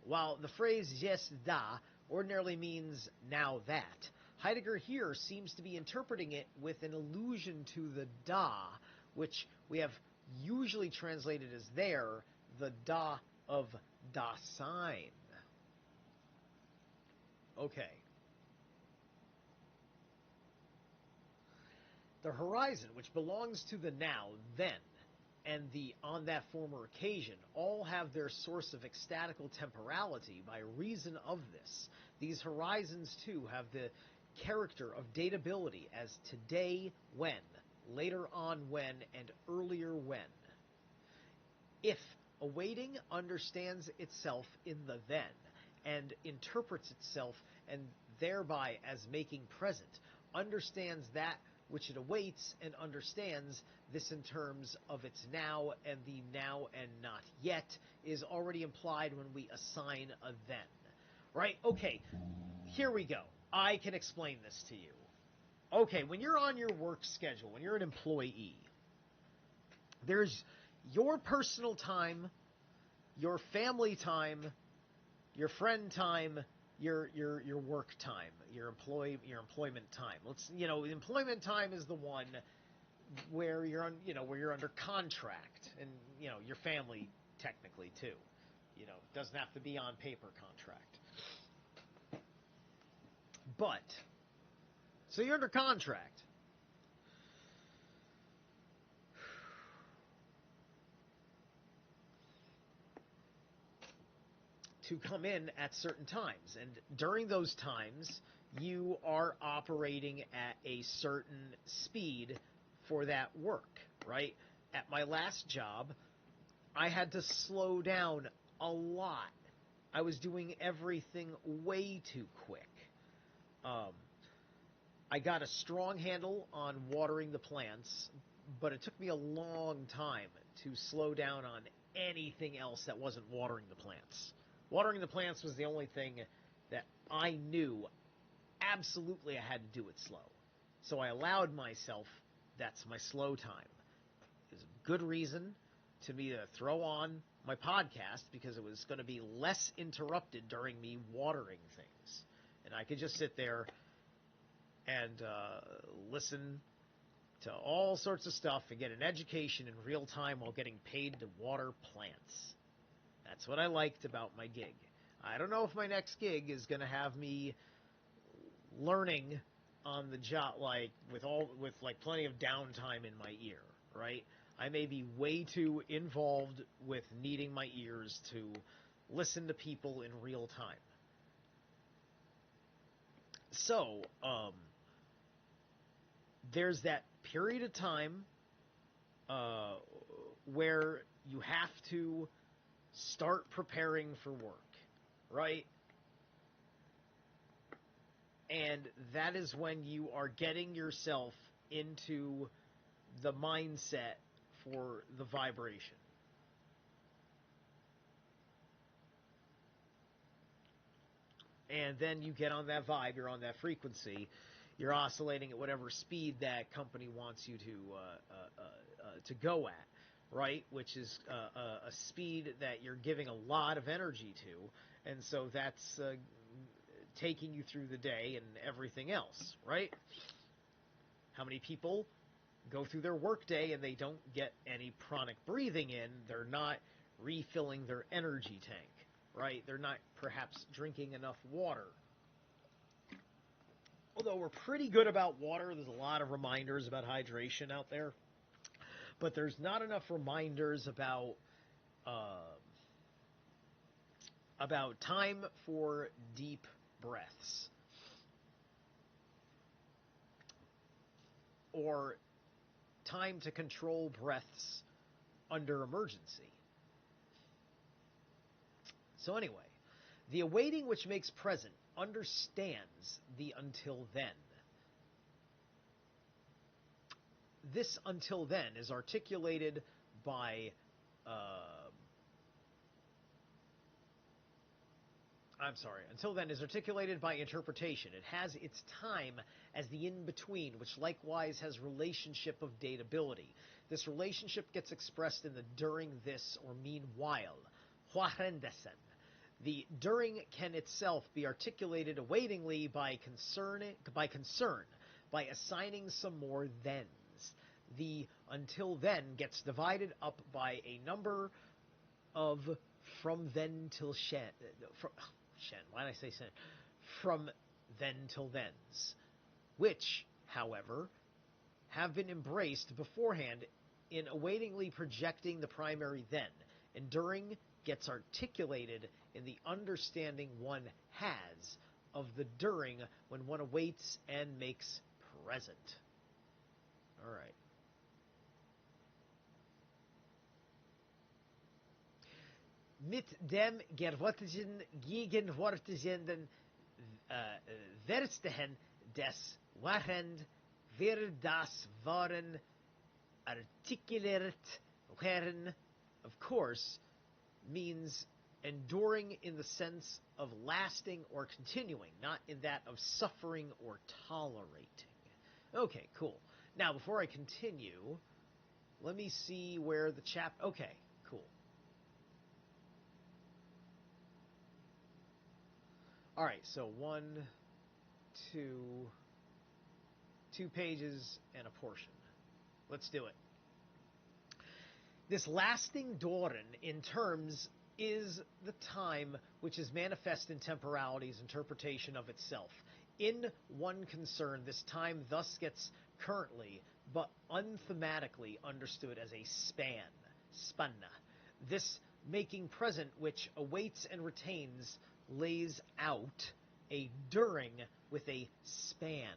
While the phrase jetzt da ordinarily means now that, Heidegger here seems to be interpreting it with an allusion to the da, which we have usually translated as there, the da of Dasein. Okay. The horizon, which belongs to the now, then, and the on that former occasion, all have their source of ecstatical temporality by reason of this. These horizons, too, have the character of datability as today when, later on when, and earlier when. If awaiting understands itself in the then, and interprets itself and thereby as making present, understands that which it awaits and understands this in terms of its now, and the now and not yet is already implied when we assign a then. Right? Okay, here we go. I can explain this to you. Okay, when you're on your work schedule, when you're an employee, there's your personal time, your family time, your friend time, your work time, your employment time. Employment time is the one where you're under contract, and your family technically too. Doesn't have to be on paper contract. But so you're under contract. To come in at certain times, and during those times you are operating at a certain speed for that work, right? At my last job, I had to slow down a lot. I was doing everything way too quick. I got a strong handle on watering the plants, but it took me a long time to slow down on anything else that wasn't watering the plants. Watering the plants was the only thing that I knew absolutely I had to do it slow. So I allowed myself, that's my slow time. It was a good reason to me to throw on my podcast because it was going to be less interrupted during me watering things. And I could just sit there and listen to all sorts of stuff and get an education in real time while getting paid to water plants. That's what I liked about my gig. I don't know if my next gig is going to have me learning on the job, with plenty of downtime in my ear, right? I may be way too involved with needing my ears to listen to people in real time. So, there's that period of time where you have to start preparing for work, right? And that is when you are getting yourself into the mindset for the vibration. And then you get on that vibe, you're on that frequency, you're oscillating at whatever speed that company wants you to go at, right? Which is a speed that you're giving a lot of energy to, and so that's taking you through the day and everything else, right? How many people go through their workday and they don't get any pranic breathing in? They're not refilling their energy tank, right? They're not perhaps drinking enough water. Although we're pretty good about water, there's a lot of reminders about hydration out there, but there's not enough reminders about time for deep breaths, or time to control breaths under emergency. So anyway, the awaiting which makes present understands the until then. This until then is articulated by until then is articulated by interpretation. It has its time as the in-between, which likewise has relationship of datability. This relationship gets expressed in the during this or meanwhile. Währenddessen. The during can itself be articulated awaitingly by concern, by assigning some more thens. The until then gets divided up by a number of from then till shen. Why did I say shen? From then till thens, which, however, have been embraced beforehand in awaitingly projecting the primary then. Enduring gets articulated in the understanding one has of the during when one awaits and makes present. All right. Mit dem gewaltigen gegenwärtigen Verstehen des Während wir das waren artikuliert werden, of course, means enduring in the sense of lasting or continuing, not in that of suffering or tolerating. Okay, cool. Now, before I continue, let me see where the okay, cool. All right, so 2 pages and a portion. Let's do it. This lasting Doren, in terms, is the time which is manifest in temporality's interpretation of itself. In one concern, this time thus gets currently, but unthematically understood as a span, spanna. This making present which awaits and retains lays out a during with a span,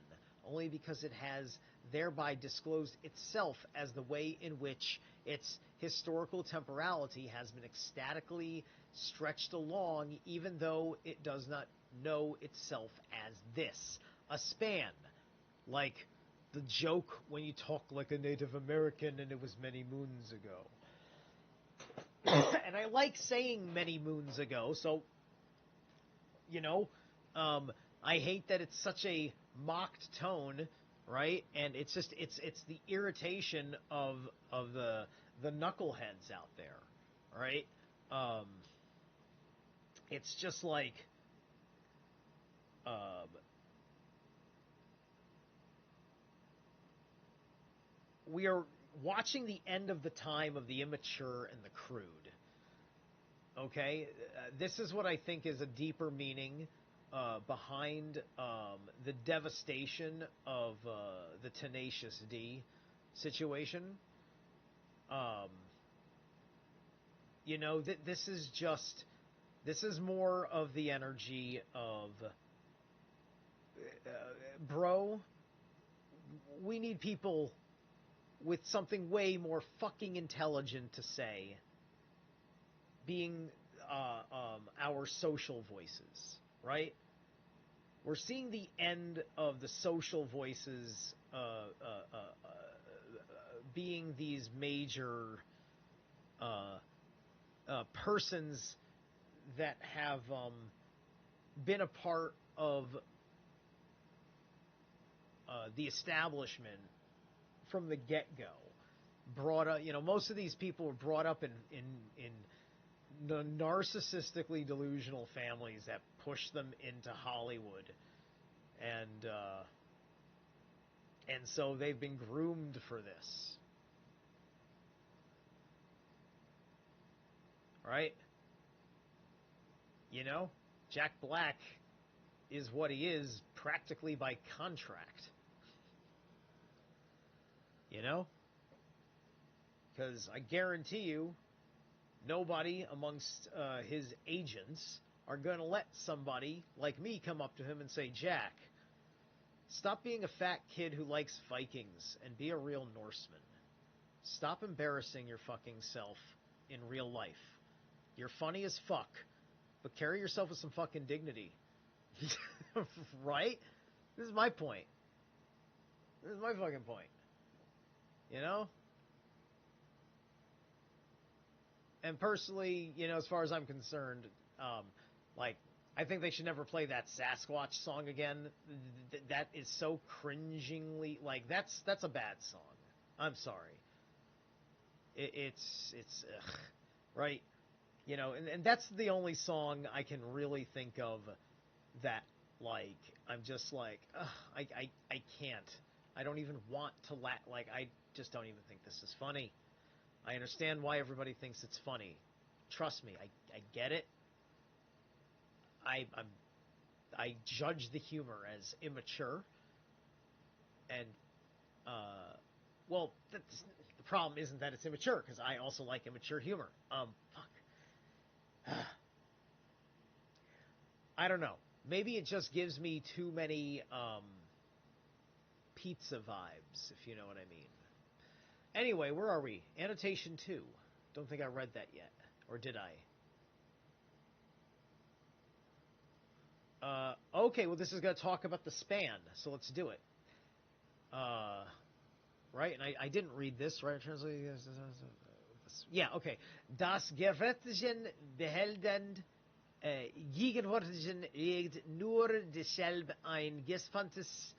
only because it has thereby disclosed itself as the way in which its historical temporality has been ecstatically stretched along, even though it does not know itself as this, a span, like the joke when you talk like a Native American and it was many moons ago. And I like saying many moons ago, so, I hate that it's such a mocked tone, right? And it's just it's the irritation of the knuckleheads out there, right? It's just like we are watching the end of the time of the immature and the crude. Okay, this is what I think is a deeper meaning behind the devastation of the Tenacious D situation. This is more of the energy of, bro, we need people with something way more fucking intelligent to say being our social voices, right? We're seeing the end of the social voices being these major persons that have been a part of the establishment from the get-go. Brought up, most of these people were brought up in the narcissistically delusional families that push them into Hollywood, and so they've been groomed for this, right? Jack Black is what he is practically by contract, because I guarantee you nobody amongst his agents are going to let somebody like me come up to him and say, Jack, stop being a fat kid who likes Vikings and be a real Norseman. Stop embarrassing your fucking self in real life. You're funny as fuck, but carry yourself with some fucking dignity. Right? This is my point. This is my fucking point. And personally, as far as I'm concerned, I think they should never play that Sasquatch song again. That is so cringingly, that's a bad song. I'm sorry. It's ugh, right? You know, and that's the only song I can really think of that, like, I'm just like, ugh, I can't. I don't even want to like, I just don't even think this is funny. I understand why everybody thinks it's funny. Trust me, I get it. I judge the humor as immature, and well, that's, the problem isn't that it's immature, because I also like immature humor. Fuck. I don't know. Maybe it just gives me too many pizza vibes, if you know what I mean. Anyway, where are we? Annotation 2. Don't think I read that yet. Or did I? Okay, well, this is going to talk about the span, so let's do it. Right? And I didn't read this, right? Yeah, okay. Das Gerätchen behelden Gegenwärtigen regt nur desselb ein gespanntes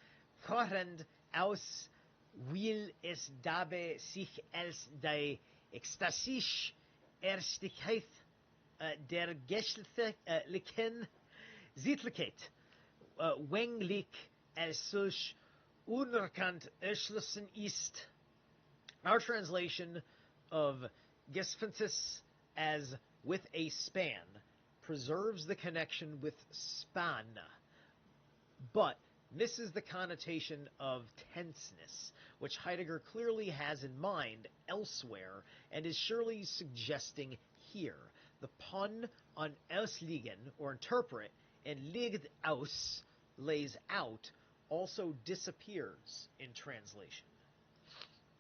Vorhand aus, will es dabei sich als die ekstatische Erstigkeit der geschlechtlichen Sittlichkeit wenglich als solch unerkannt erschlossen ist. Our translation of gespanntes as with a span preserves the connection with span, but misses the connotation of tenseness, which Heidegger clearly has in mind elsewhere and is surely suggesting here. The pun on ausliegen, or interpret, and liegt aus, lays out, also disappears in translation.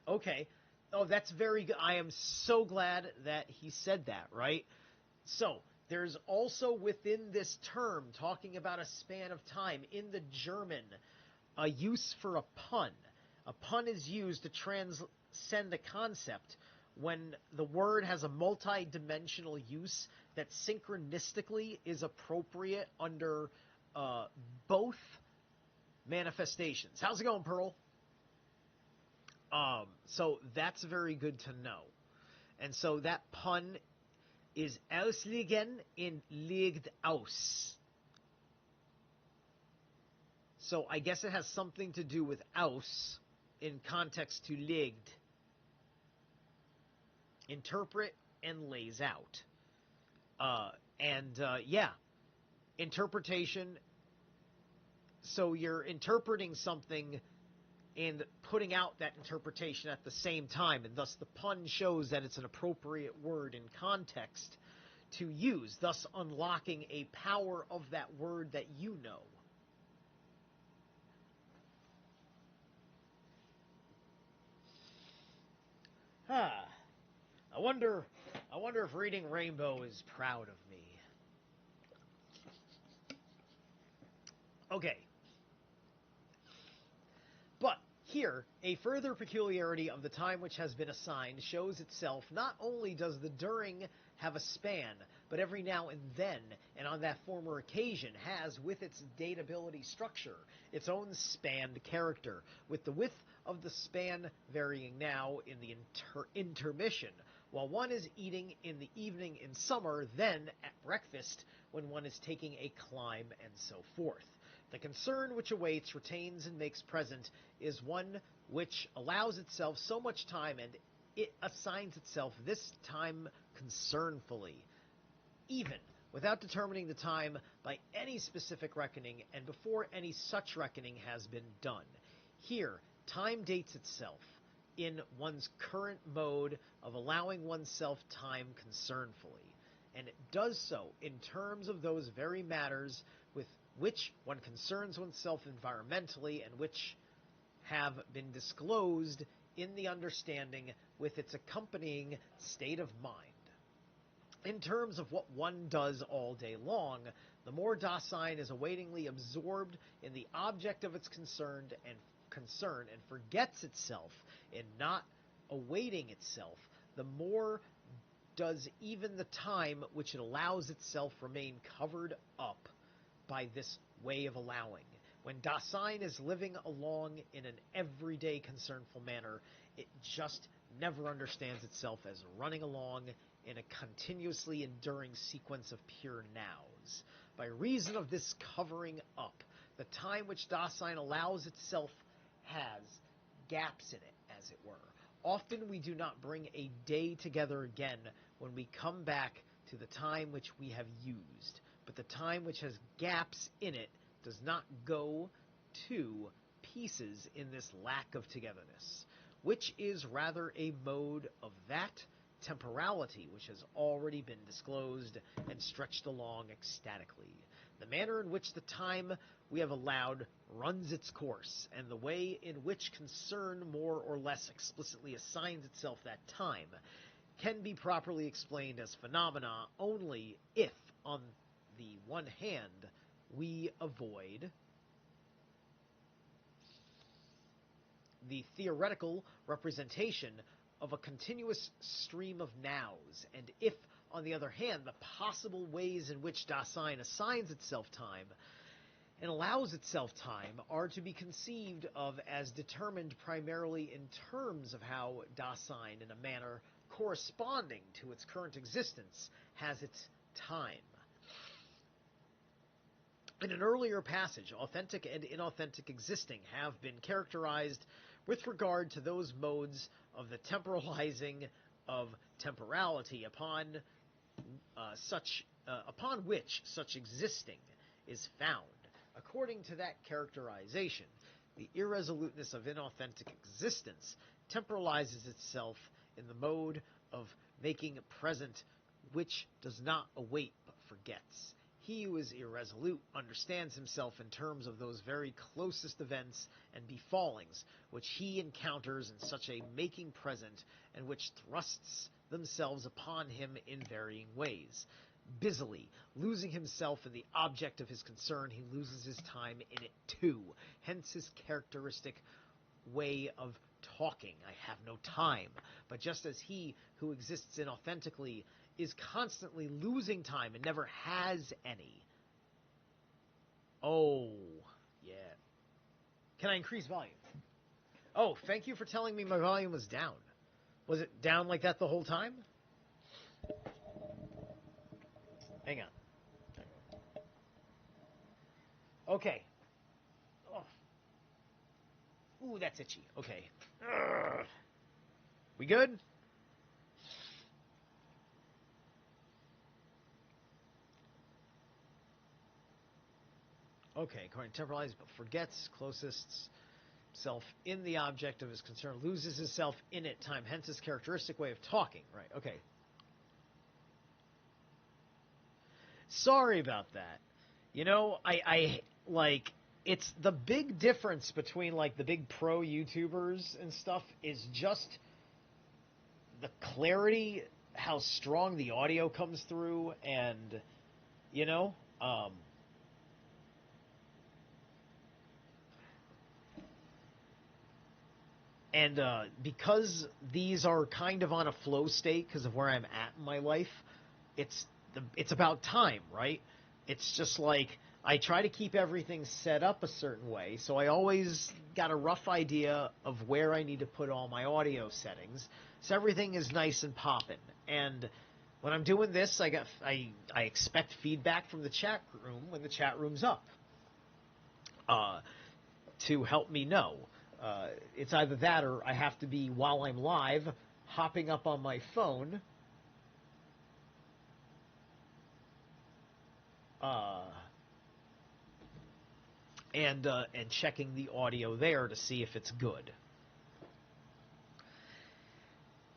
Okay. Oh, that's very good. I am so glad that he said that, right? So, there's also within this term, talking about a span of time, in the German, a use for a pun. A pun is used to transcend a concept when the word has a multi-dimensional use that synchronistically is appropriate under both manifestations. How's it going, Pearl? So that's very good to know. And so that pun is ausliegen in liegt aus. So I guess it has something to do with aus in context to liegt. Interpret and lays out. Yeah, interpretation. So you're interpreting something and putting out that interpretation at the same time, and thus the pun shows that it's an appropriate word in context to use, thus unlocking a power of that word that you know. I wonder if Reading Rainbow is proud of me. Okay. But here, a further peculiarity of the time which has been assigned shows itself. Not only does the during have a span, but every now and then, and on that former occasion, has, with its datability structure, its own spanned character, with the width of the span varying now in the intermission, while one is eating in the evening in summer, then at breakfast when one is taking a climb, and so forth. The concern which awaits, retains, and makes present is one which allows itself so much time, and it assigns itself this time concernfully, even without determining the time by any specific reckoning, and before any such reckoning has been done. Here, time dates itself in one's current mode of allowing oneself time concernfully, and it does so in terms of those very matters with which one concerns oneself environmentally and which have been disclosed in the understanding with its accompanying state of mind. In terms of what one does all day long, the more Dasein is awaitingly absorbed in the object of its concern and forgets itself in not awaiting itself, the more does even the time which it allows itself remain covered up by this way of allowing. When Dasein is living along in an everyday concernful manner, it just never understands itself as running along in a continuously enduring sequence of pure nows. By reason of this covering up, the time which Dasein allows itself has gaps in it, as it were. Often we do not bring a day together again when we come back to the time which we have used, but the time which has gaps in it does not go to pieces in this lack of togetherness, which is rather a mode of that temporality which has already been disclosed and stretched along ecstatically. The manner in which the time we have allowed runs its course, and the way in which concern more or less explicitly assigns itself that time, can be properly explained as phenomena only if, on the one hand, we avoid the theoretical representation of a continuous stream of nows, and if, on the other hand, the possible ways in which Dasein assigns itself time and allows itself time are to be conceived of as determined primarily in terms of how Dasein, in a manner corresponding to its current existence, has its time. In an earlier passage, authentic and inauthentic existing have been characterized with regard to those modes of the temporalizing of temporality upon which such existing is found. According to that characterization, the irresoluteness of inauthentic existence temporalizes itself in the mode of making present which does not await but forgets. He who is irresolute understands himself in terms of those very closest events and befallings which he encounters in such a making present, and which thrusts themselves upon him in varying ways. Busily losing himself in the object of his concern, he loses his time in it too. Hence his characteristic way of talking, I have no time. But just as he who exists inauthentically is constantly losing time and never has any. Oh, yeah. Can I increase volume? Oh, thank you for telling me my volume was down. Was it down like that the whole time? Hang on. Okay. Oh. Ooh, that's itchy. Okay. Ugh. We good? Okay, according to temporalizes, but forgets closest self in the object of his concern, loses himself in it time, hence his characteristic way of talking. Right, okay. Sorry about that. You know, I like, it's the big difference between, like, the big pro YouTubers and stuff is just the clarity, how strong the audio comes through, and, you know, and because these are kind of on a flow state because of where I'm at in my life, it's about time, right? It's just like I try to keep everything set up a certain way, so I always got a rough idea of where I need to put all my audio settings, so everything is nice and poppin'. And when I'm doing this, I expect feedback from the chat room when the chat room's up, to help me know. It's either that or I have to be, while I'm live, hopping up on my phone and checking the audio there to see if it's good.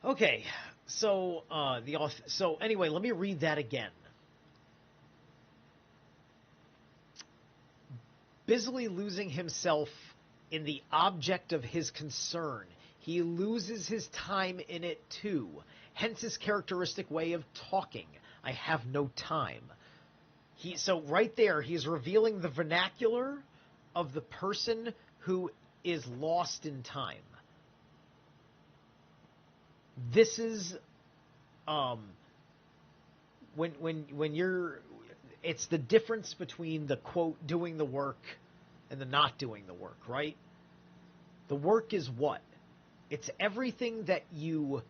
Okay, so anyway, let me read that again. Busily losing himself in the object of his concern, he loses his time in it too. Hence his characteristic way of talking. I have no time. So right there, he's revealing the vernacular of the person who is lost in time. This is when you're, it's the difference between the quote doing the work and the not doing the work, right? The work is what? It's everything that you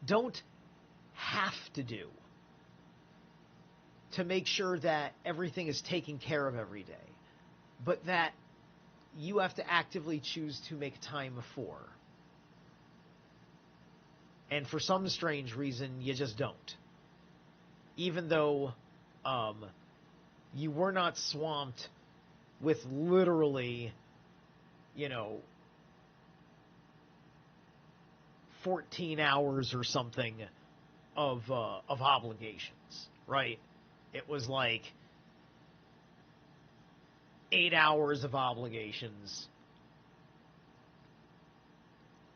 don't have to do to make sure that everything is taken care of every day, but that you have to actively choose to make time for. And for some strange reason, you just don't. Even though you were not swamped with literally, 14 hours or something of obligations, right? It was like 8 hours of obligations,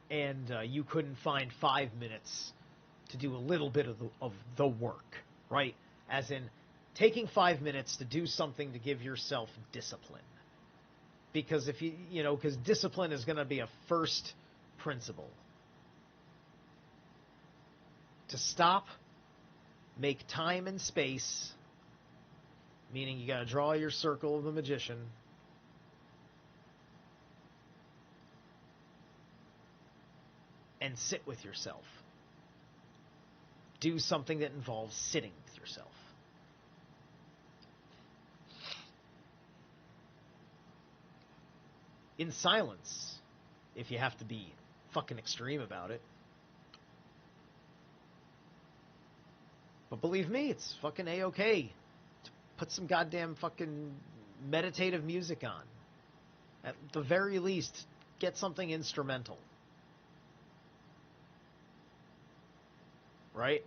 and you couldn't find 5 minutes to do a little bit of the work, right? As in, taking 5 minutes to do something to give yourself discipline. Because because discipline is going to be a first principle. To stop, make time and space, meaning you got to draw your circle of the magician, and sit with yourself. Do something that involves sitting with yourself. In silence, if you have to be fucking extreme about it. But believe me, it's fucking A-okay to put some goddamn fucking meditative music on. At the very least, get something instrumental. Right?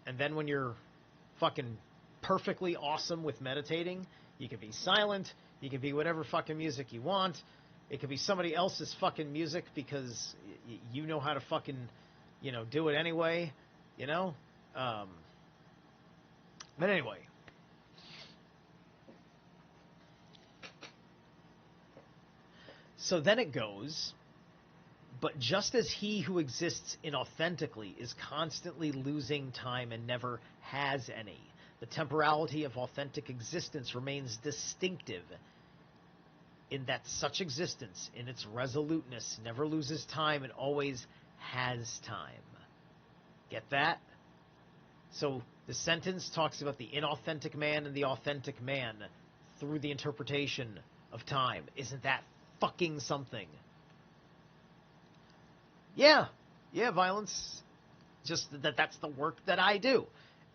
And then when you're fucking perfectly awesome with meditating, you can be silent, you can be whatever fucking music you want. It could be somebody else's fucking music because you know how to fucking, do it anyway, But anyway. So then it goes, but just as he who exists inauthentically is constantly losing time and never has any, the temporality of authentic existence remains distinctive in that such existence, in its resoluteness, never loses time and always has time. Get that? So the sentence talks about the inauthentic man and the authentic man through the interpretation of time. Isn't that fucking something? Yeah, violence. Just that's the work that I do.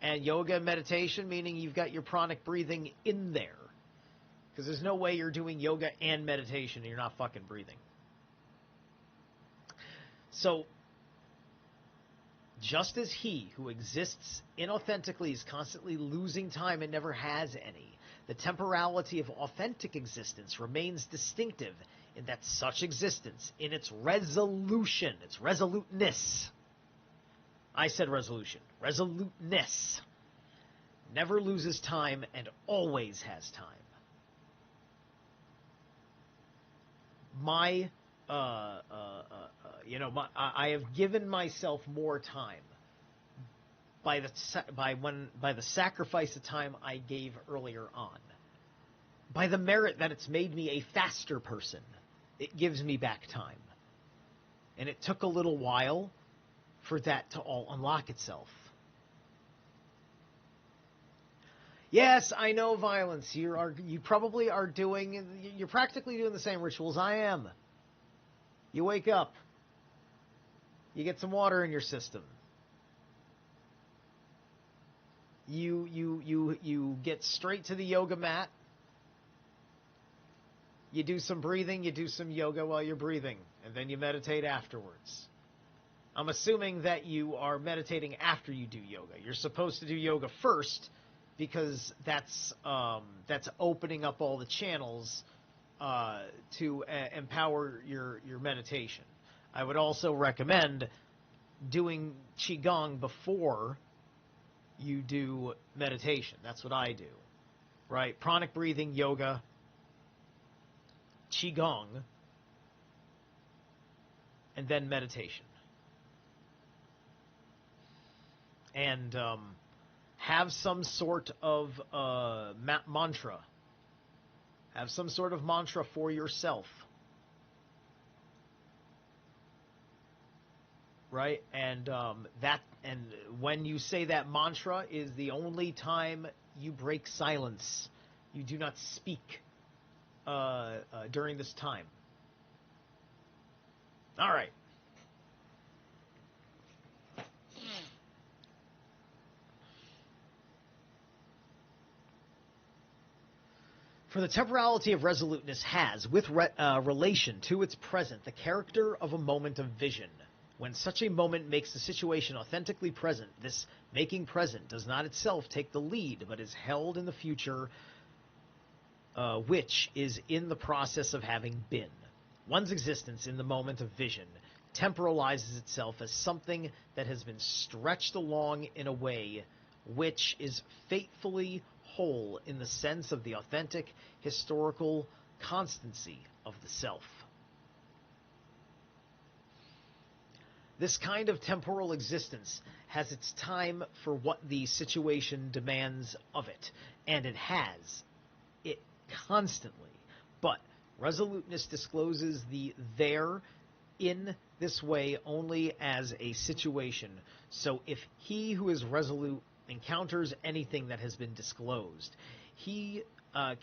And yoga and meditation, meaning you've got your pranic breathing in there. Because there's no way you're doing yoga and meditation and you're not fucking breathing. So, just as he who exists inauthentically is constantly losing time and never has any, the temporality of authentic existence remains distinctive in that such existence, in its resolution, its resoluteness. I said resolution. Resoluteness. Never loses time and always has time. I have given myself more time by the sacrifice of time I gave earlier on. By the merit that it's made me a faster person, it gives me back time. And it took a little while for that to all unlock itself. Yes, I know, violence. You probably are you're practically doing the same rituals I am. You wake up. You get some water in your system. You get straight to the yoga mat. You do some breathing, you do some yoga while you're breathing, and then you meditate afterwards. I'm assuming that you are meditating after you do yoga. You're supposed to do yoga first, because that's opening up all the channels to empower your meditation. I would also recommend doing Qigong before you do meditation. That's what I do. Right? Pranic breathing, yoga, Qigong, and then meditation. And have some sort of mantra. Have some sort of mantra for yourself. right? And and when you say that mantra is the only time you break silence. You do not speak during this time. All right. For the temporality of resoluteness has, with relation to its present, the character of a moment of vision. When such a moment makes the situation authentically present, this making present does not itself take the lead, but is held in the future, which is in the process of having been. One's existence in the moment of vision temporalizes itself as something that has been stretched along in a way which is fatefully whole in the sense of the authentic historical constancy of the self. This kind of temporal existence has its time for what the situation demands of it, and it has it constantly. But resoluteness discloses the there in this way only as a situation. So if he who is resolute encounters anything that has been disclosed, he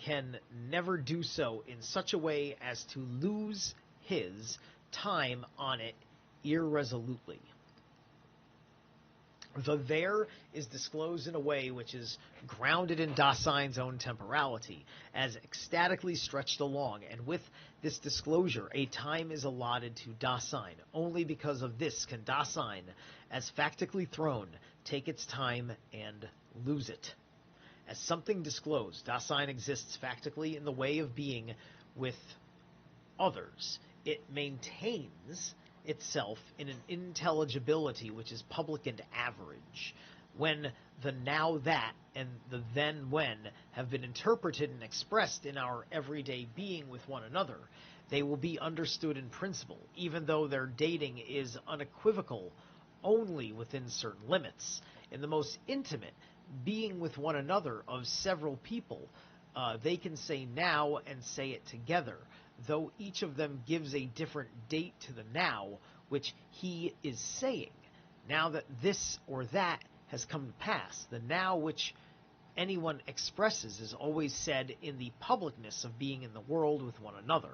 can never do so in such a way as to lose his time on it irresolutely. The there is disclosed in a way which is grounded in Dasein's own temporality, as ecstatically stretched along, and with this disclosure a time is allotted to Dasein. Only because of this can Dasein, as factically thrown, take its time and lose it. As something disclosed, Dasein exists factically in the way of being with others. It maintains itself in an intelligibility which is public and average. When the now that and the then when have been interpreted and expressed in our everyday being with one another, they will be understood in principle, even though their dating is unequivocal only within certain limits. In the most intimate being with one another of several people, they can say now and say it together, though each of them gives a different date to the now which he is saying. Now that this or that has come to pass, the now which anyone expresses is always said in the publicness of being in the world with one another.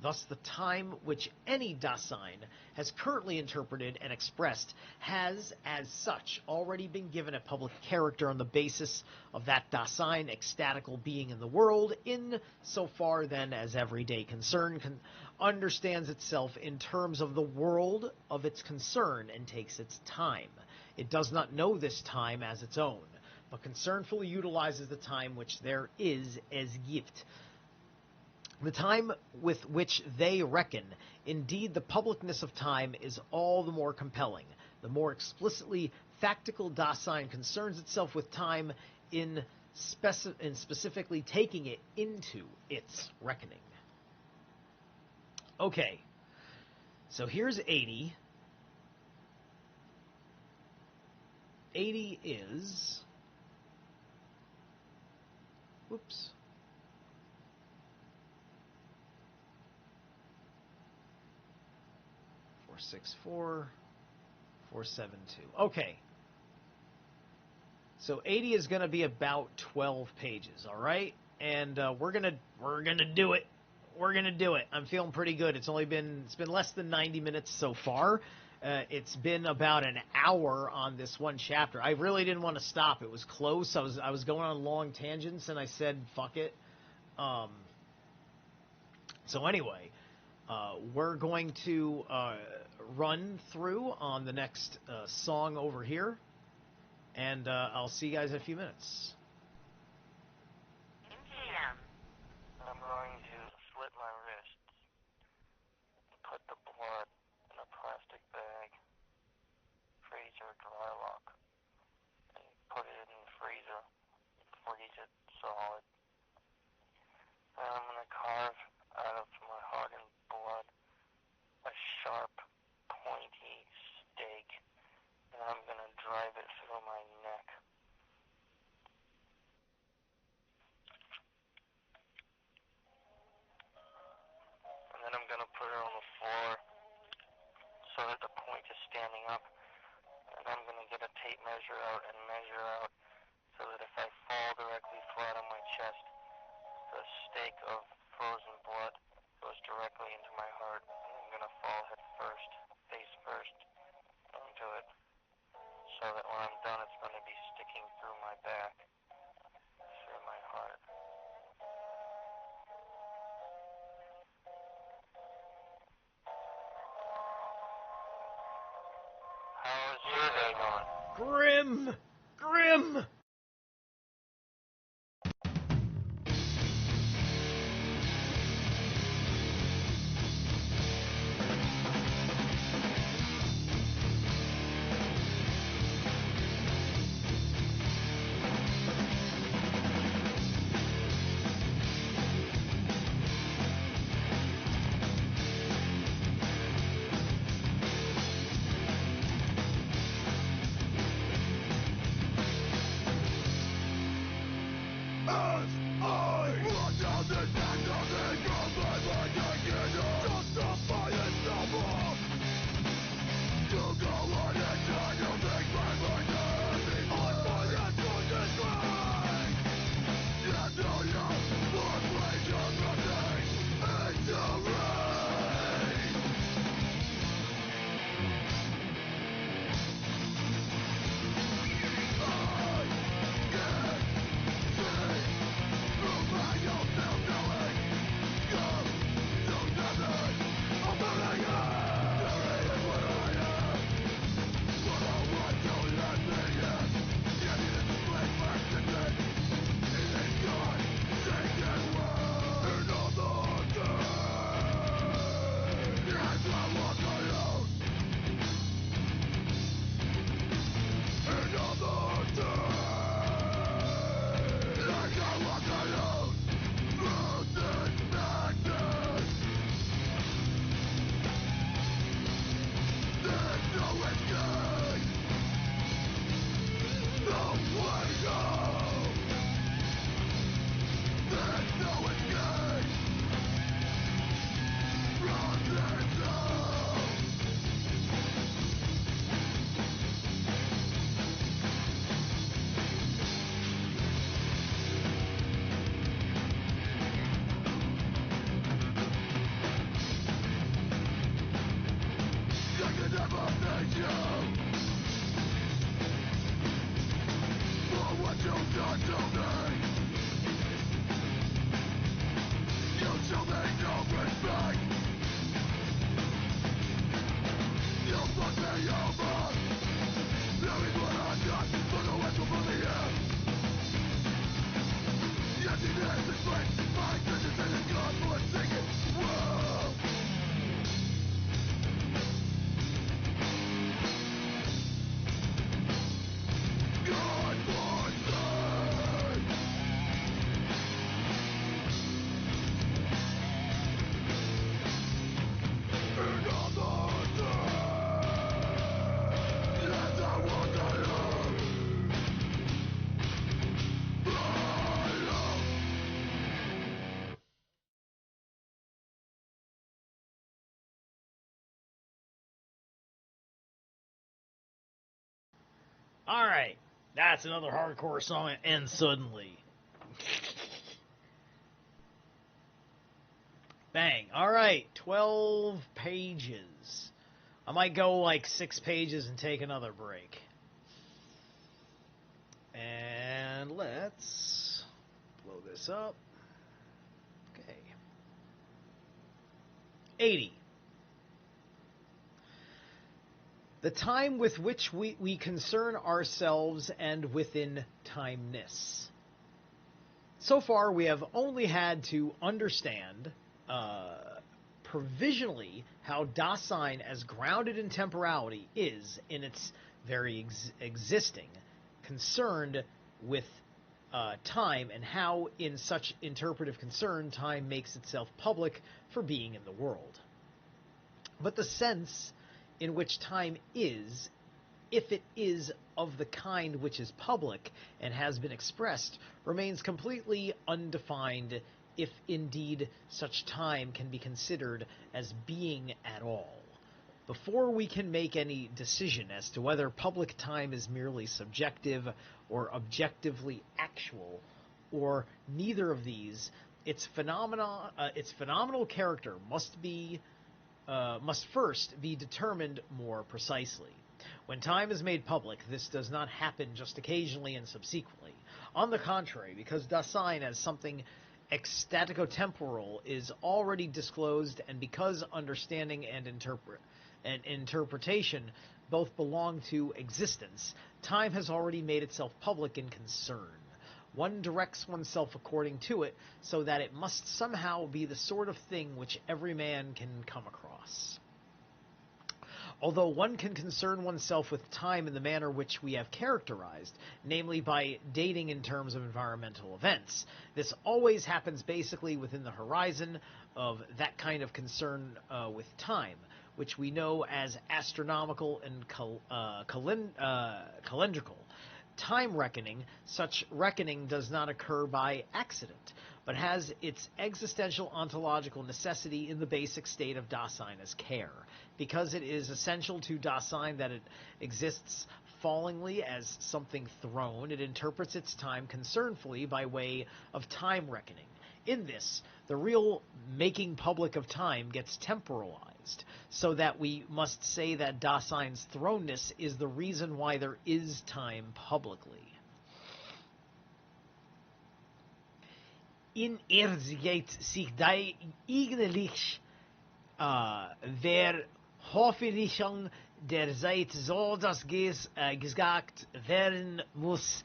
Thus the time which any Dasein has currently interpreted and expressed has, as such, already been given a public character on the basis of that Dasein ecstatical being in the world, in so far then as everyday concern understands itself in terms of the world of its concern and takes its time. It does not know this time as its own, but concern fully utilizes the time which there is as gift. The time with which they reckon, indeed the publicness of time is all the more compelling, the more explicitly factical Dasein concerns itself with time in specifically taking it into its reckoning. Okay, so here's 80. 80 is... Whoops. 464, 472. Okay. So 80 is going to be about 12 pages, all right? And we're going to do it. We're going to do it. I'm feeling pretty good. It's been less than 90 minutes so far. It's been about an hour on this one chapter. I really didn't want to stop. It was close. I was going on long tangents, and I said, fuck it. So anyway, we're going to run through on the next song over here, and I'll see you guys in a few minutes. I'm going to slit my wrists, put the blood in a plastic bag, freezer dry lock, and put it in the freezer, freeze it solid. Then I'm going to carve out of my heart and blood a sharp, pointy stake, and I'm going to drive it through my neck. measure out, so that if I fall directly flat on my chest, the stake of frozen blood goes directly into my heart, and I'm gonna fall head first, face first, into it, so that when I'm done, it's gonna be sticking through my back, through my heart. How's your day going? Grim! Grim! Alright, that's another hardcore song that ends suddenly. Bang. Alright, 12 pages. I might go like 6 pages and take another break. And let's blow this up. Okay. 80. The time with which we concern ourselves and within timeness. So far, we have only had to understand provisionally how Dasein as grounded in temporality is, in its very existing, concerned with time, and how, in such interpretive concern, time makes itself public for being in the world. But the sense in which time is, if it is of the kind which is public and has been expressed, remains completely undefined, if indeed such time can be considered as being at all. Before we can make any decision as to whether public time is merely subjective or objectively actual, or neither of these, its phenomenal character must first be determined more precisely. When time is made public, this does not happen just occasionally and subsequently. On the contrary, because Dasein as something ecstatico-temporal is already disclosed, and because understanding and interpretation both belong to existence, time has already made itself public in concern. One directs oneself according to it, so that it must somehow be the sort of thing which every man can come across. Although one can concern oneself with time in the manner which we have characterized, namely by dating in terms of environmental events, this always happens basically within the horizon of that kind of concern with time, which we know as astronomical and calendrical. Time reckoning, such reckoning does not occur by accident, but has its existential ontological necessity in the basic state of Dasein as care. Because it is essential to Dasein that it exists fallingly as something thrown, it interprets its time concernfully by way of time reckoning. In this, the real making public of time gets temporalized, so that we must say that Dasein's thrownness is the reason why there is time publicly. In geht sich eigentlich Verhoffnung der Zeit so, dass gesagt werden muss,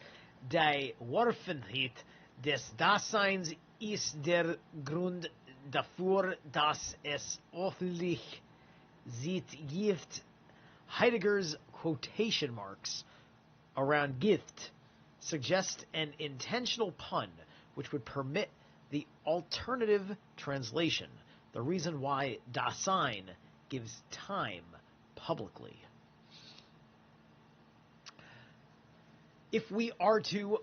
die Worfenheit des Daseins ist der Grund dafür, dass es öffentlich gibt. Heidegger's quotation marks around Gift suggest an intentional pun which would permit the alternative translation, the reason why Dasein gives time publicly. If we are to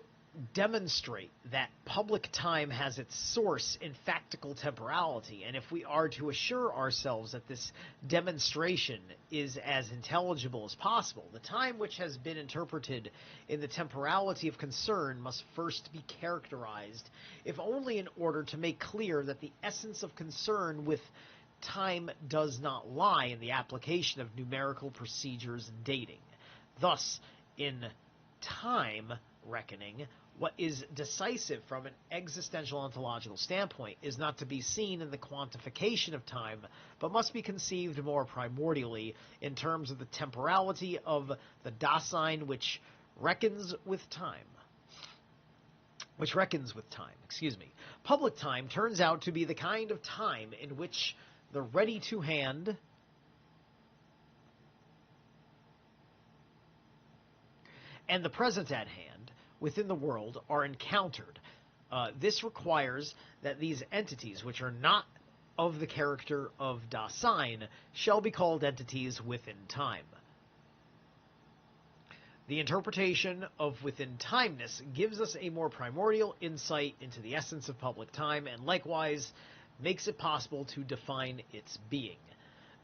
demonstrate that public time has its source in factical temporality, and if we are to assure ourselves that this demonstration is as intelligible as possible, the time which has been interpreted in the temporality of concern must first be characterized, if only in order to make clear that the essence of concern with time does not lie in the application of numerical procedures and dating. Thus, in time reckoning, what is decisive from an existential ontological standpoint is not to be seen in the quantification of time, but must be conceived more primordially in terms of the temporality of the Dasein which reckons with time. Public time turns out to be the kind of time in which the ready-to-hand and the present at hand within the world are encountered. This requires that these entities, which are not of the character of Dasein, shall be called entities within time. The interpretation of within timeness gives us a more primordial insight into the essence of public time, and likewise makes it possible to define its being.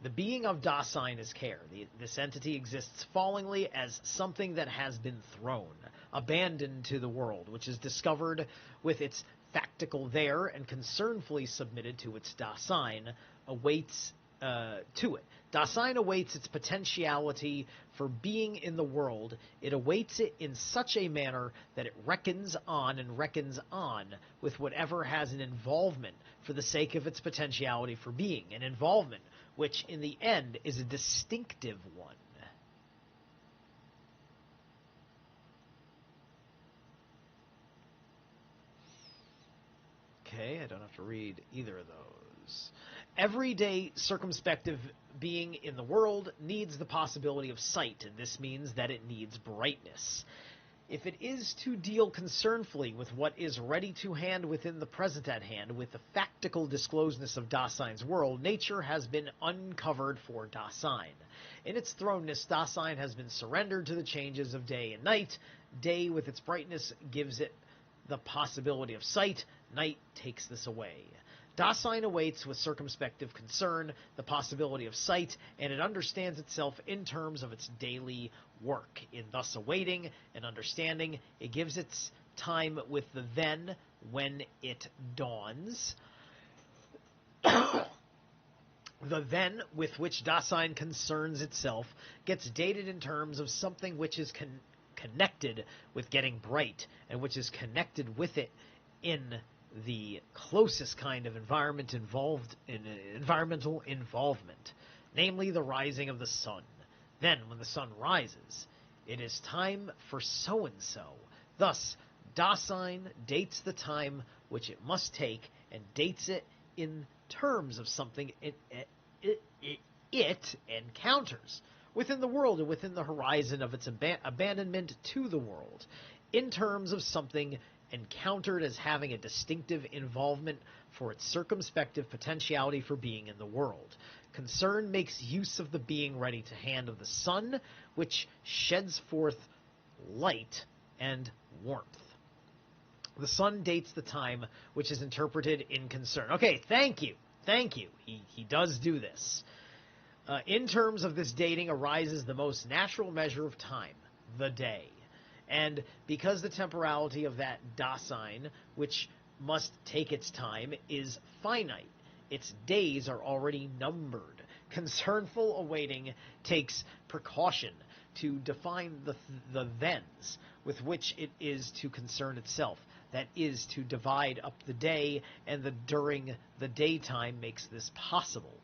The being of Dasein is care. This entity exists fallingly as something that has been thrown, abandoned to the world, which is discovered with its factical there and concernfully submitted to its Dasein, awaits to it. Dasein awaits its potentiality for being in the world. It awaits it in such a manner that it reckons on and reckons on with whatever has an involvement for the sake of its potentiality for being, an involvement which in the end is a distinctive one. Okay, I don't have to read either of those. Everyday circumspective being in the world needs the possibility of sight, and this means that it needs brightness. If it is to deal concernfully with what is ready to hand within the present at hand, with the factical disclosedness of Dasein's world, nature has been uncovered for Dasein. In its thrownness, Dasein has been surrendered to the changes of day and night. Day, with its brightness, gives it the possibility of sight. Night takes this away. Dasein awaits with circumspective concern the possibility of sight, and it understands itself in terms of its daily work. In thus awaiting and understanding, it gives its time with the then when it dawns. The then with which Dasein concerns itself gets dated in terms of something which is connected with getting bright, and which is connected with it in the closest kind of environmental involvement, namely the rising of the sun. Then, when the sun rises, it is time for so-and-so. Thus, Dasein dates the time which it must take, and dates it in terms of something it encounters within the world and within the horizon of its abandonment to the world, in terms of something encountered as having a distinctive involvement for its circumspective potentiality for being in the world. Concern makes use of the being ready to hand of the sun, which sheds forth light and warmth. The sun dates the time which is interpreted in concern. Okay, thank you. He does do this. In terms of this dating arises the most natural measure of time, the day. And because the temporality of that Dasein, which must take its time, is finite, its days are already numbered. Concernful awaiting takes precaution to define the thens with which it is to concern itself. That is, to divide up the day, and the during the daytime makes this possible.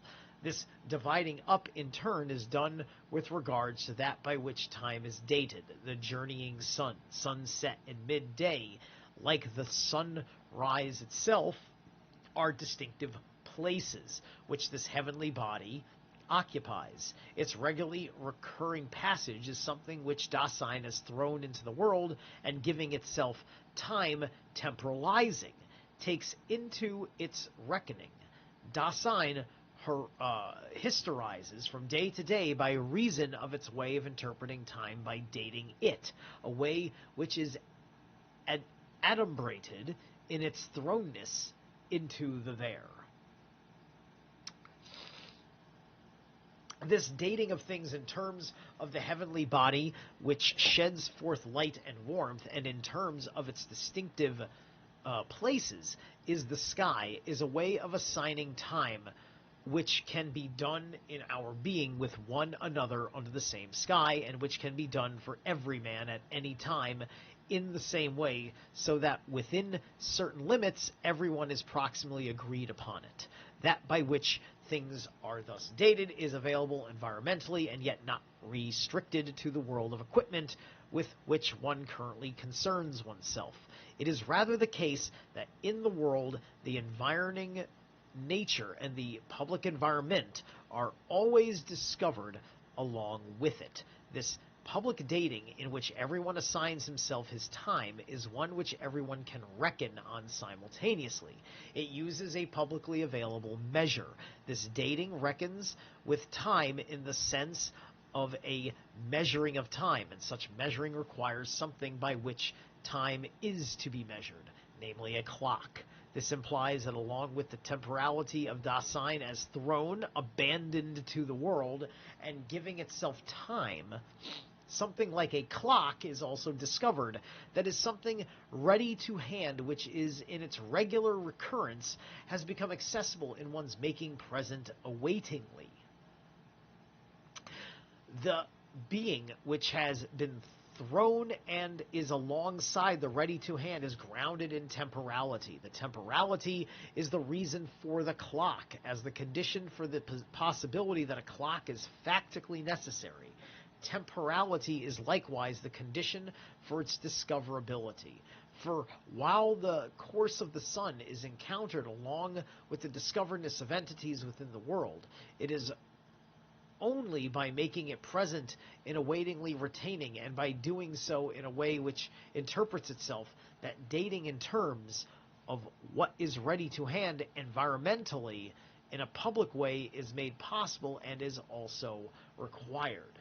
This dividing up, in turn, is done with regards to that by which time is dated. The journeying sun, sunset, and midday, like the sunrise itself, are distinctive places which this heavenly body occupies. Its regularly recurring passage is something which Dasein has thrown into the world, and giving itself time temporalizing, takes into its reckoning. Dasein historizes from day to day by reason of its way of interpreting time by dating it, a way which is adumbrated in its thrownness into the there. This dating of things in terms of the heavenly body which sheds forth light and warmth, and in terms of its distinctive places is the sky, is a way of assigning time which can be done in our being with one another under the same sky, and which can be done for every man at any time in the same way, so that within certain limits everyone is proximally agreed upon it. That by which things are thus dated is available environmentally, and yet not restricted to the world of equipment with which one currently concerns oneself. It is rather the case that in the world the environing nature and the public environment are always discovered along with it. This public dating, in which everyone assigns himself his time, is one which everyone can reckon on simultaneously. It uses a publicly available measure. This dating reckons with time in the sense of a measuring of time, and such measuring requires something by which time is to be measured, namely a clock. This implies that along with the temporality of Dasein as thrown, abandoned to the world, and giving itself time, something like a clock is also discovered, that is something ready to hand, which is in its regular recurrence, has become accessible in one's making present awaitingly. The being which has been thrown and is alongside the ready to hand is grounded in temporality. The temporality is the reason for the clock, as the condition for the possibility that a clock is factically necessary. Temporality is likewise the condition for its discoverability. For while the course of the sun is encountered along with the discoveredness of entities within the world, it is only by making it present in awaitingly retaining, and by doing so in a way which interprets itself, that dating in terms of what is ready to hand environmentally in a public way is made possible and is also required.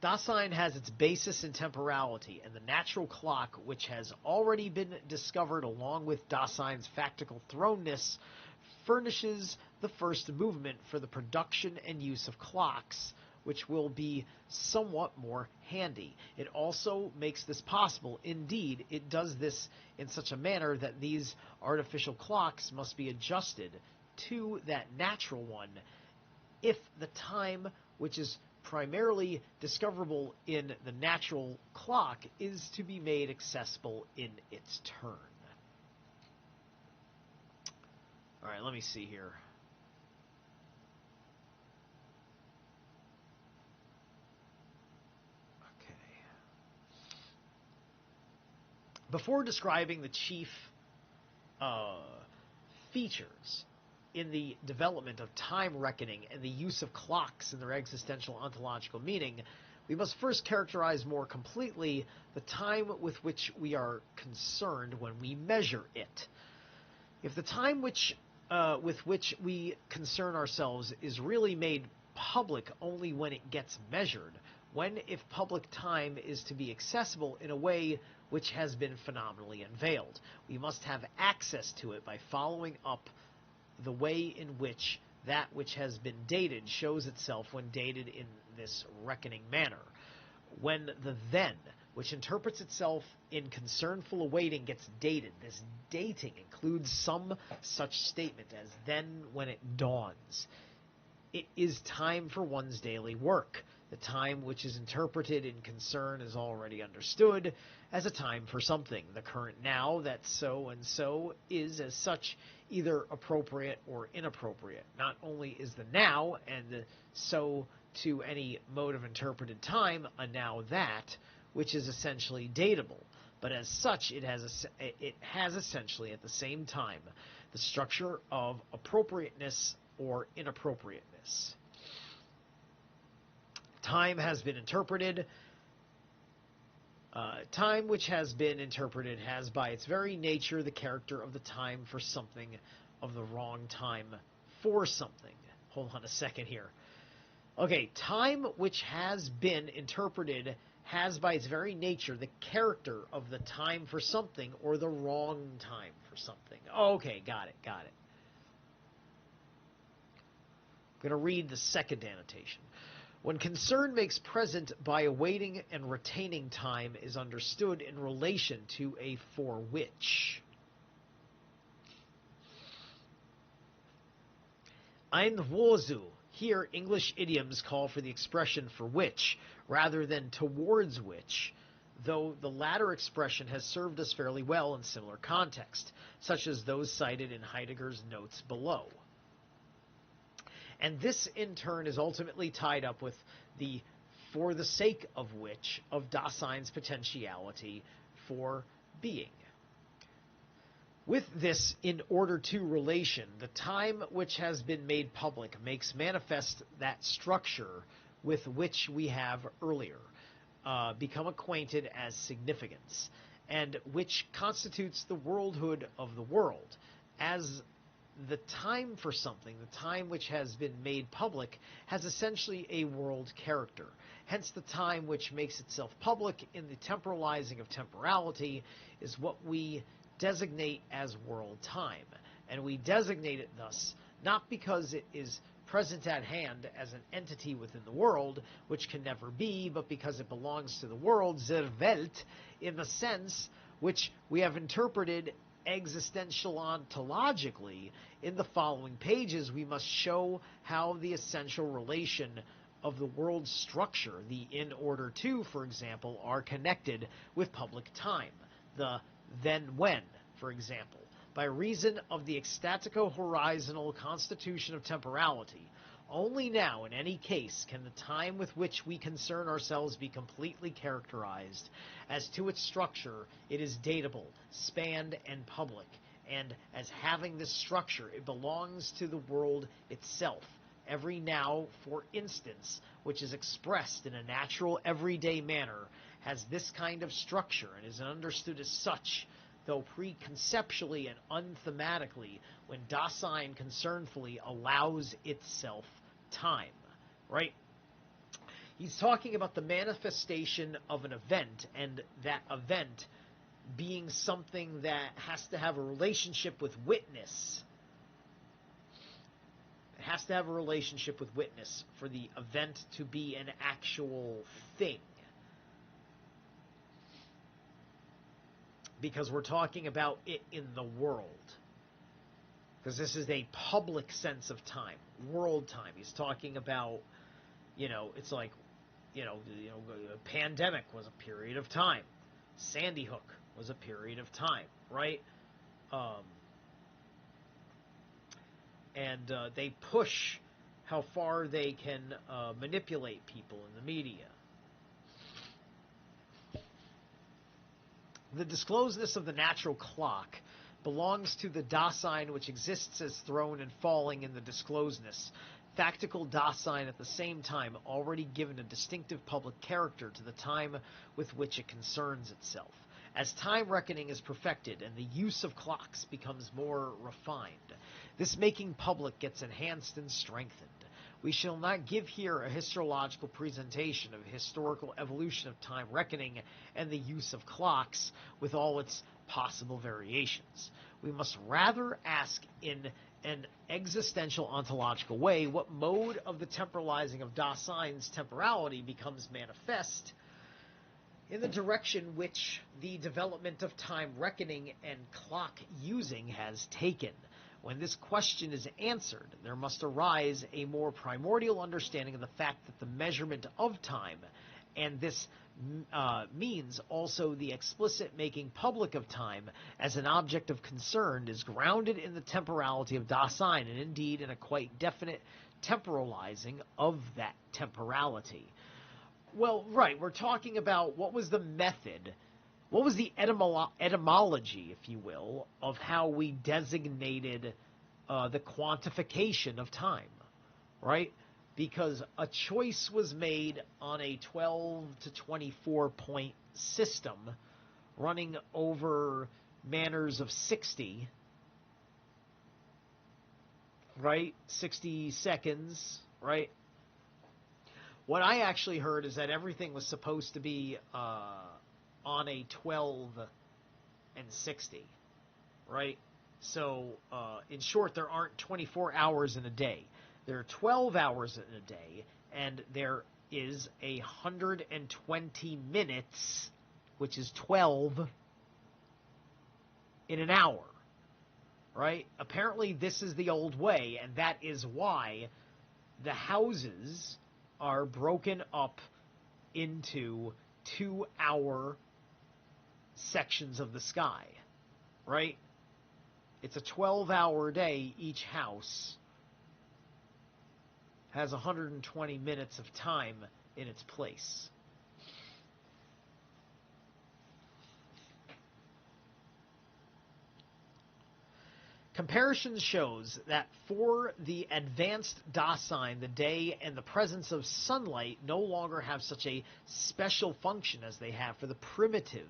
Dasein has its basis in temporality, and the natural clock, which has already been discovered along with Dasein's factical thrownness, furnishes the first movement for the production and use of clocks, which will be somewhat more handy. It also makes this possible. Indeed, it does this in such a manner that these artificial clocks must be adjusted to that natural one if the time which is primarily discoverable in the natural clock is to be made accessible in its turn. All right, let me see here. Okay. Before describing the chief features in the development of time reckoning and the use of clocks in their existential ontological meaning, we must first characterize more completely the time with which we are concerned when we measure it. If the time with which we concern ourselves is really made public only when it gets measured, when if public time is to be accessible in a way which has been phenomenally unveiled, we must have access to it by following up the way in which that which has been dated shows itself when dated in this reckoning manner. When the then, which interprets itself in concernful awaiting, gets dated, this dating includes some such statement as then when it dawns. It is time for one's daily work. The time which is interpreted in concern is already understood as a time for something. The current now that so and so is as such either appropriate or inappropriate. Not only is the now and the so to any mode of interpreted time a now that, which is essentially dateable, but as such it has essentially at the same time the structure of appropriateness or inappropriateness. Time has been interpreted. Time which has been interpreted has by its very nature the character of the time for something, of the wrong time for something. Hold on a second here. Okay, time which has been interpreted has by its very nature the character of the time for something or the wrong time for something. Okay, got it. I'm going to read the second annotation. When concern makes present by awaiting and retaining time is understood in relation to a for which. Ein wozu. Here, English idioms call for the expression for which, rather than towards which, though the latter expression has served us fairly well in similar context, such as those cited in Heidegger's notes below. And this, in turn, is ultimately tied up with the for the sake of which of Dasein's potentiality for being. With this in order to relation, the time which has been made public makes manifest that structure with which we have earlier become acquainted as significance, and which constitutes the worldhood of the world, as the time for something, the time which has been made public, has essentially a world character. Hence, the time which makes itself public in the temporalizing of temporality is what we designate as world time. And we designate it thus, not because it is present at hand as an entity within the world, which can never be, but because it belongs to the world, Zerwelt, in the sense which we have interpreted existential ontologically. In the following pages, we must show how the essential relation of the world's structure, the in order to, for example, are connected with public time, the then when, for example, by reason of the ecstatico-horizontal constitution of temporality. Only now, in any case, can the time with which we concern ourselves be completely characterized. As to its structure, it is datable, spanned, and public, and as having this structure, it belongs to the world itself. Every now, for instance, which is expressed in a natural, everyday manner, has this kind of structure and is understood as such, though preconceptually and unthematically, when Dasein concernfully allows itself time, right? He's talking about the manifestation of an event, and that event being something that has to have a relationship with witness. It has to have a relationship with witness for the event to be an actual thing. Because we're talking about it in the world. Because this is a public sense of time, world time. He's talking about, it's like, a pandemic was a period of time. Sandy Hook was a period of time, right? And they push how far they can manipulate people in the media. The disclosedness of the natural clock belongs to the Dasein which exists as thrown and falling in the disclosedness. Factical Dasein at the same time already given a distinctive public character to the time with which it concerns itself. As time reckoning is perfected and the use of clocks becomes more refined, this making public gets enhanced and strengthened. We shall not give here a historiological presentation of historical evolution of time reckoning and the use of clocks with all its possible variations. We must rather ask in an existential ontological way what mode of the temporalizing of Dasein's temporality becomes manifest in the direction which the development of time reckoning and clock using has taken. When this question is answered, there must arise a more primordial understanding of the fact that the measurement of time, and this means also the explicit making public of time as an object of concern, is grounded in the temporality of Dasein, and indeed in a quite definite temporalizing of that temporality. Well, right, we're talking about what was the method, what was the etymology, if you will, of how we designated the quantification of time, right? Because a choice was made on a 12 to 24 point system running over manners of 60, right? 60 seconds, right? What I actually heard is that everything was supposed to be on a 12 and 60, right? So, in short, there aren't 24 hours in a day. There are 12 hours in a day, and there is 120 minutes, which is 12 in an hour, right? Apparently, this is the old way, and that is why the houses are broken up into 2-hour sections of the sky, right? It's a 12-hour day. Each house has 120 minutes of time in its place. Comparison shows that for the advanced Dasein, the day and the presence of sunlight no longer have such a special function as they have for the primitive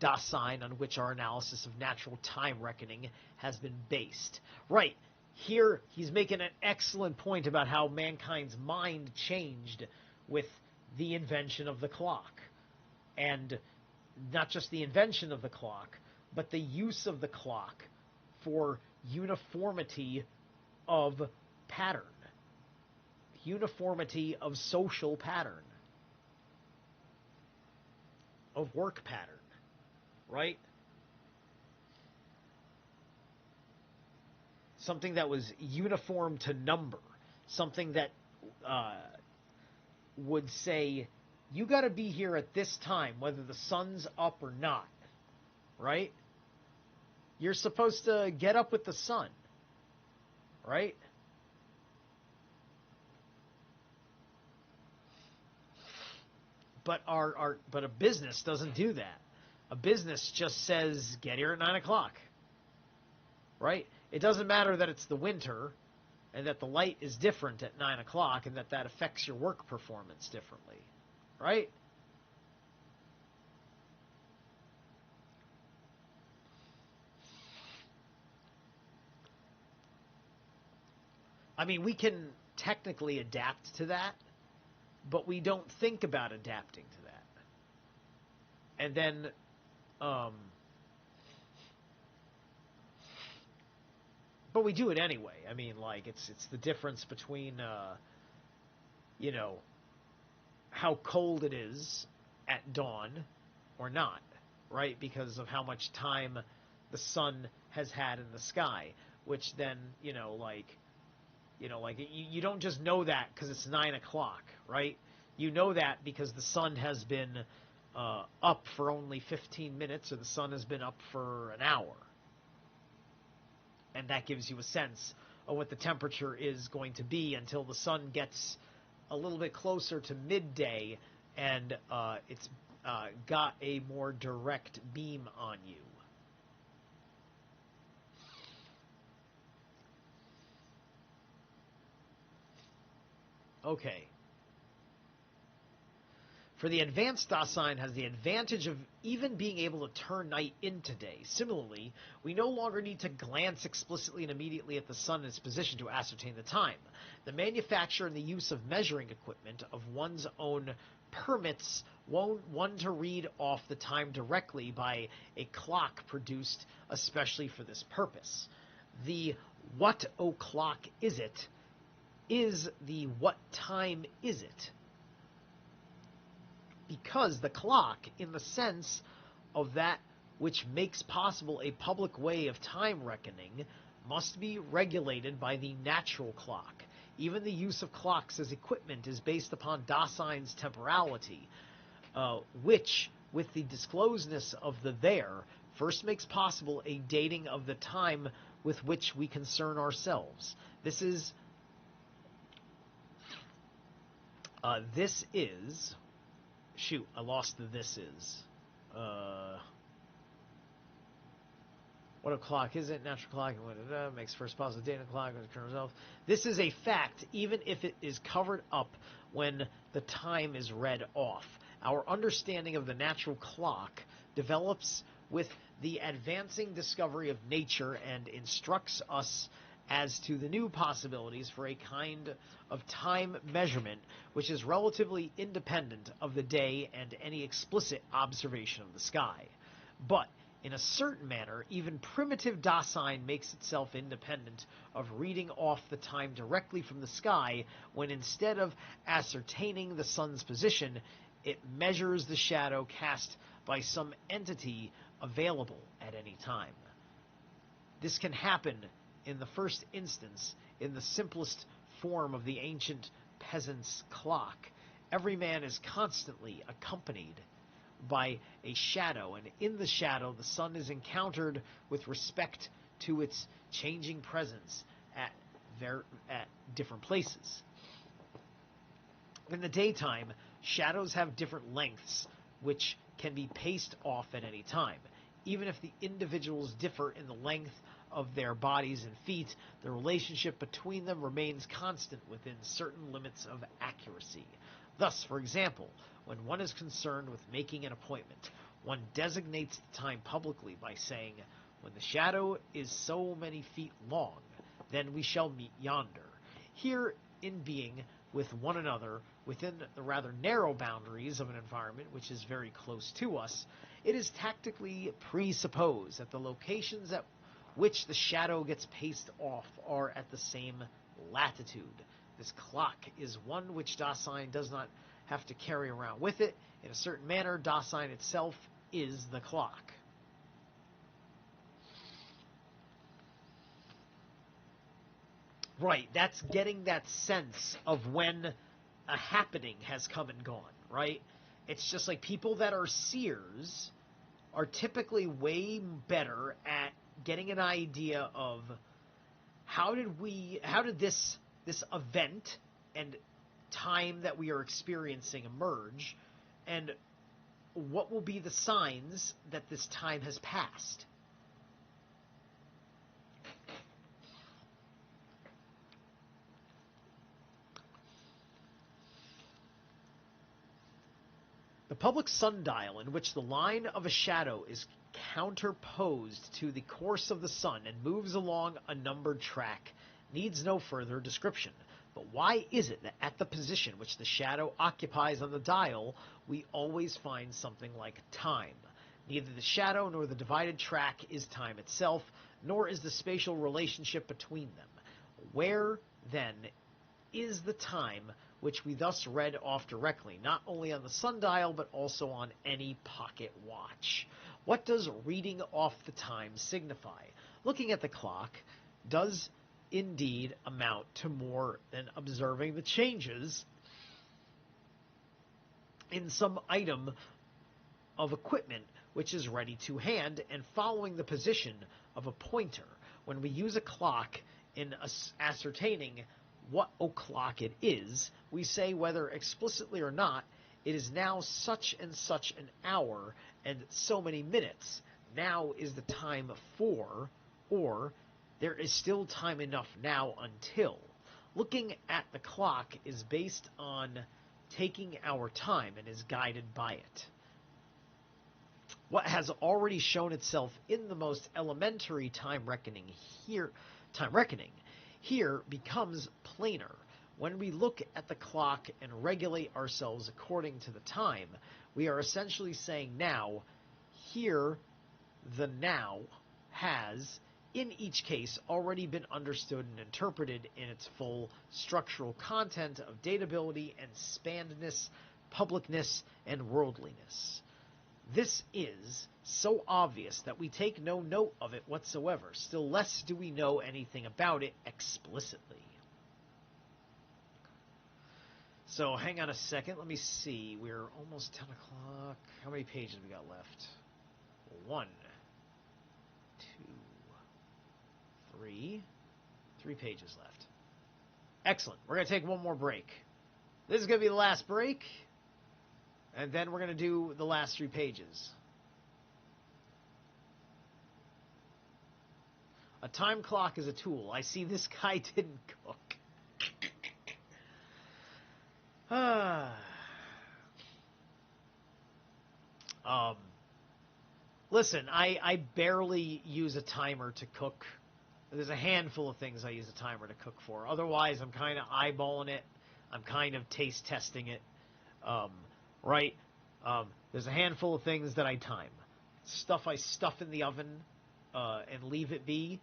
Dasein on which our analysis of natural time reckoning has been based. Right, here he's making an excellent point about how mankind's mind changed with the invention of the clock. And not just the invention of the clock, but the use of the clock for uniformity of pattern, uniformity of social pattern, of work pattern, right? Something that was uniform to number, something that would say, you got to be here at this time, whether the sun's up or not, right? You're supposed to get up with the sun, right? But but a business doesn't do that. A business just says, get here at 9 o'clock, right? It doesn't matter that it's the winter and that the light is different at 9 o'clock and that affects your work performance differently, right? I mean, we can technically adapt to that, but we don't think about adapting to that. And then, but we do it anyway. I mean, like, it's the difference between, you know, how cold it is at dawn or not, right? Because of how much time the sun has had in the sky, which then, you don't just know that because it's 9 o'clock, right? You know that because the sun has been up for only 15 minutes, or the sun has been up for an hour. And that gives you a sense of what the temperature is going to be until the sun gets a little bit closer to midday and it's got a more direct beam on you. Okay. For the advanced Dasein has the advantage of even being able to turn night into day. Similarly, we no longer need to glance explicitly and immediately at the sun and its position to ascertain the time. The manufacture and the use of measuring equipment of one's own permits one to read off the time directly by a clock produced especially for this purpose. The "what o'clock is it?" is the "what time is it?" Because the clock, in the sense of that which makes possible a public way of time reckoning, must be regulated by the natural clock. Even the use of clocks as equipment is based upon Dasein's temporality, which, with the disclosedness of the there, first makes possible a dating of the time with which we concern ourselves. This is shoot, I lost the "this is." What o'clock is it? Natural clock makes first possible date o'clock with the current result. This is a fact, even if it is covered up when the time is read off. Our understanding of the natural clock develops with the advancing discovery of nature and instructs us as to the new possibilities for a kind of time measurement which is relatively independent of the day and any explicit observation of the sky. But, in a certain manner, even primitive Dasein makes itself independent of reading off the time directly from the sky when, instead of ascertaining the sun's position, it measures the shadow cast by some entity available at any time. This can happen in the first instance in the simplest form of the ancient peasant's clock. Every man is constantly accompanied by a shadow, and in the shadow the sun is encountered with respect to its changing presence at different places. In the daytime, shadows have different lengths which can be paced off at any time. Even if the individuals differ in the length of their bodies and feet, the relationship between them remains constant within certain limits of accuracy. Thus, for example, when one is concerned with making an appointment, one designates the time publicly by saying, "When the shadow is so many feet long, then we shall meet yonder." Here, in being with one another within the rather narrow boundaries of an environment which is very close to us, it is tactically presupposed that the locations at which the shadow gets paced off are at the same latitude. This clock is one which Dasein does not have to carry around with it. In a certain manner, Dasein itself is the clock. Right, that's getting that sense of when a happening has come and gone, right? It's just like people that are seers are typically way better at getting an idea of how did this event and time that we are experiencing emerge, and what will be the signs that this time has passed. The public sundial, in which the line of a shadow is counterposed to the course of the sun and moves along a numbered track, needs no further description. But why is it that at the position which the shadow occupies on the dial, we always find something like time? Neither the shadow nor the divided track is time itself, nor is the spatial relationship between them. Where, then, is the time which we thus read off directly, not only on the sundial, but also on any pocket watch? What does reading off the time signify? Looking at the clock does indeed amount to more than observing the changes in some item of equipment which is ready to hand and following the position of a pointer. When we use a clock in ascertaining what o'clock it is, we say, whether explicitly or not, it is now such and such an hour and so many minutes. Now is the time for, or there is still time enough now until. Looking at the clock is based on taking our time and is guided by it. What has already shown itself in the most elementary time reckoning here becomes plainer. When we look at the clock and regulate ourselves according to the time, we are essentially saying now. Here, the now has, in each case, already been understood and interpreted in its full structural content of datability and spannedness, publicness, and worldliness. This is so obvious that we take no note of it whatsoever. Still less do we know anything about it explicitly. So hang on a second. Let me see. We're almost 10 o'clock. How many pages we got left? 1, 2, 3. 3 pages left. Excellent. We're going to take one more break. This is going to be the last break. And then we're going to do the last 3 pages. A time clock is a tool. I see this guy didn't cook. Listen, I barely use a timer to cook. There's a handful of things I use a timer to cook for. Otherwise, I'm kind of eyeballing it. I'm kind of taste testing it. Right? There's a handful of things that I time. Stuff I stuff in the oven and leave it be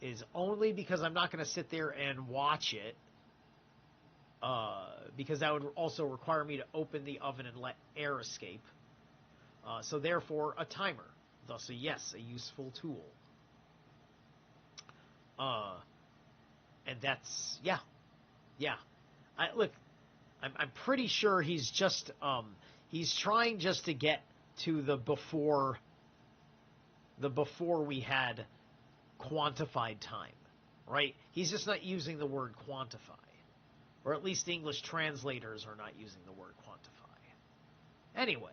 is only because I'm not going to sit there and watch it, because that would also require me to open the oven and let air escape. So therefore, a timer. Thus, yes, a useful tool. And that's, yeah. Look, I'm pretty sure he's just, he's trying just to get to the before we had quantified time, right? He's just not using the word quantify. Or at least English translators are not using the word quantify. Anyway.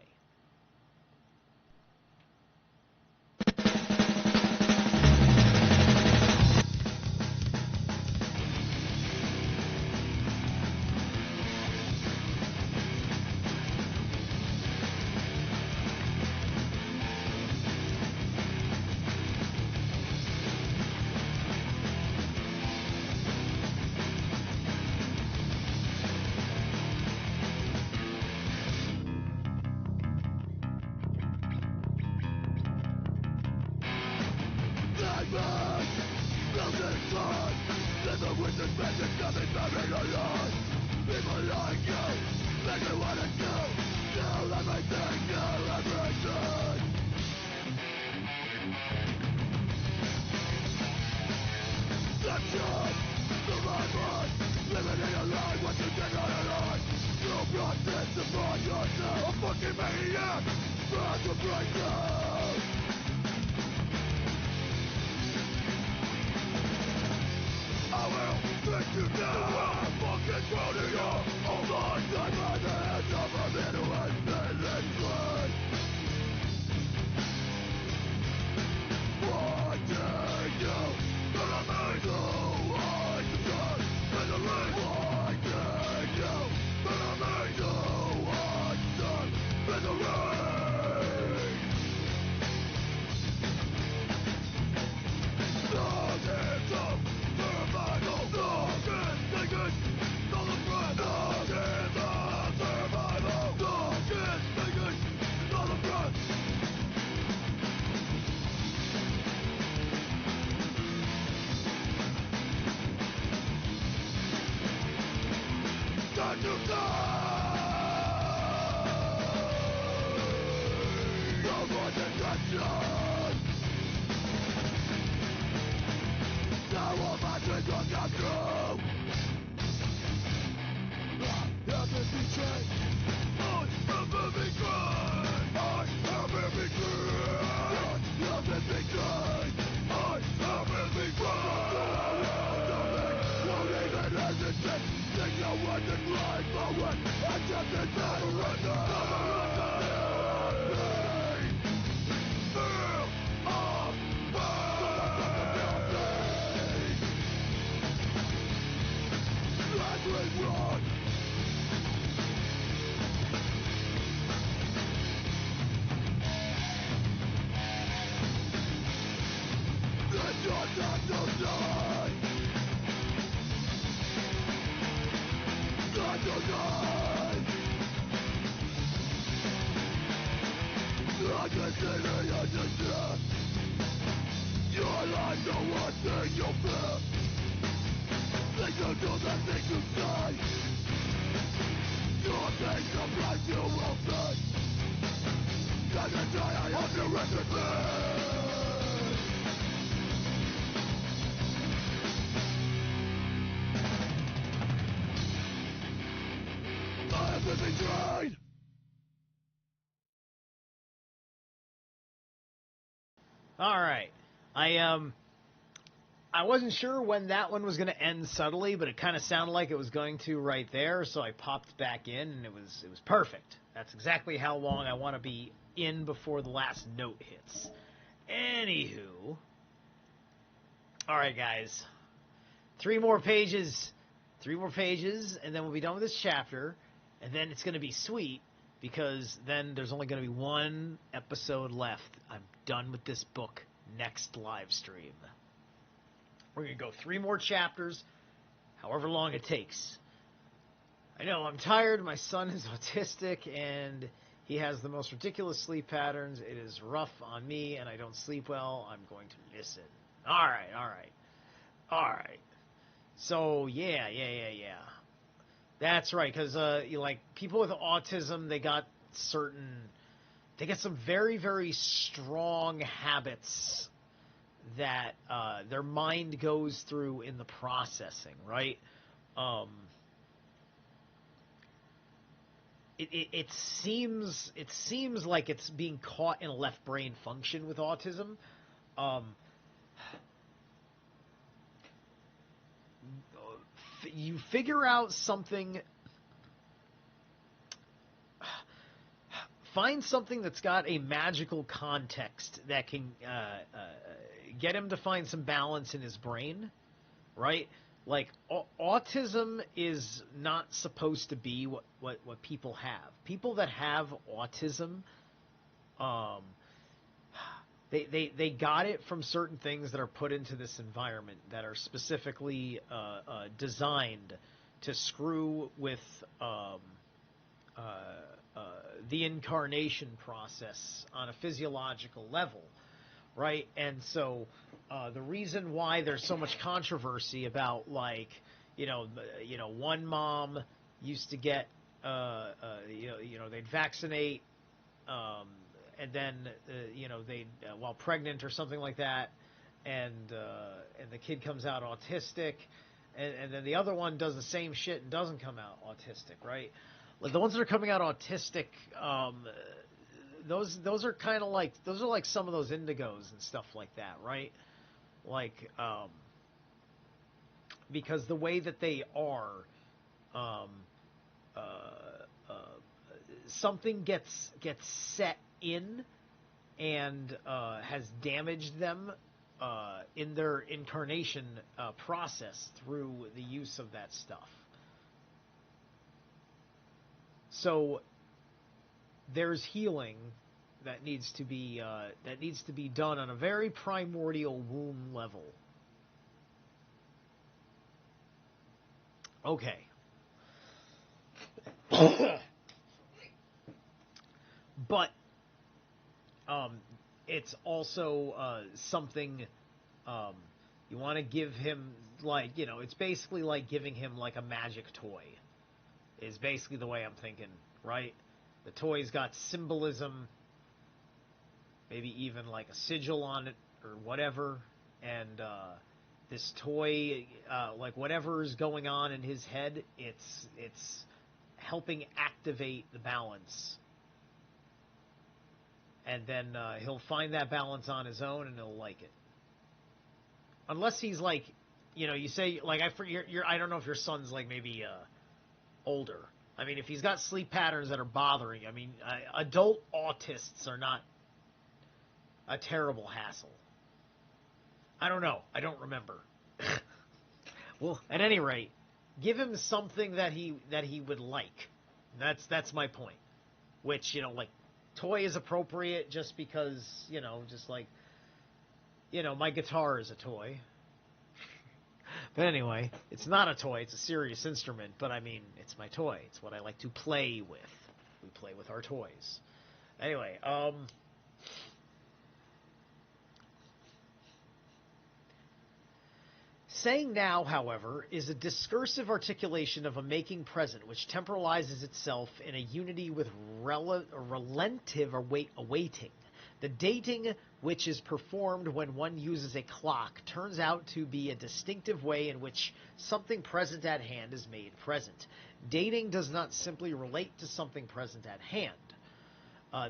All right. I wasn't sure when that one was going to end subtly, but it kind of sounded like it was going to right there, so I popped back in, and it was perfect. That's exactly how long I want to be in before the last note hits. Anywho, all right, guys, three more pages, and then we'll be done with this chapter, and then it's going to be sweet, because then there's only going to be one episode left. I'm done with this book next live stream. We're going to go 3 more chapters, however long it takes. I know, I'm tired. My son is autistic, and he has the most ridiculous sleep patterns. It is rough on me, and I don't sleep well. I'm going to listen. All right. So, yeah. That's right, because, like, people with autism, they get some very, very strong habits that their mind goes through in the processing, right? It seems like it's being caught in a left brain function with autism. You figure out something. Find something that's got a magical context that can get him to find some balance in his brain, right? Like, autism is not supposed to be what people have. People that have autism, they got it from certain things that are put into this environment that are specifically designed to screw with the incarnation process on a physiological level, right? And so the reason why there's so much controversy about, like, one mom used to get, they'd vaccinate, and then, they'd while pregnant or something like that, and the kid comes out autistic, and then the other one does the same shit and doesn't come out autistic, right? Like, the ones that are coming out autistic, those are kind of like, those are like some of those indigos and stuff like that, right? Like, because the way that they are, something gets set in and has damaged them in their incarnation process through the use of that stuff. So there's healing that needs to be done on a very primordial womb level. Okay. But it's also something you want to give him, like, it's basically like giving him like a magic toy. is basically the way I'm thinking, right? The toy's got symbolism, maybe even like a sigil on it or whatever, and this toy, like whatever's going on in his head, it's helping activate the balance. And then he'll find that balance on his own, and he'll like it. Unless he's like, you say, like, I don't know if your son's like maybe older. I mean, if he's got sleep patterns that are bothering you, I mean, adult autists are not a terrible hassle. I don't know. I don't remember. Well, at any rate, give him something that he would like. That's my point. Which, like, toy is appropriate just because, just like, my guitar is a toy. But anyway, it's not a toy, it's a serious instrument, but I mean, it's my toy. It's what I like to play with. We play with our toys. Anyway, saying now, however, is a discursive articulation of a making present which temporalizes itself in a unity with relative awaiting. The dating which is performed when one uses a clock turns out to be a distinctive way in which something present at hand is made present. Dating does not simply relate to something present at hand.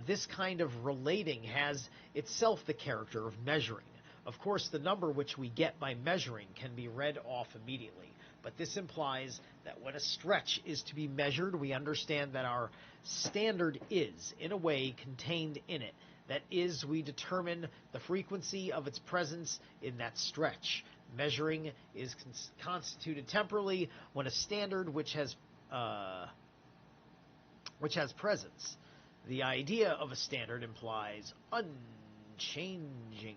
This kind of relating has itself the character of measuring. Of course, the number which we get by measuring can be read off immediately, but this implies that when a stretch is to be measured, we understand that our standard is, in a way, contained in it. That is, we determine the frequency of its presence in that stretch. Measuring is constituted temporally when a standard which has presence. The idea of a standard implies unchangingness.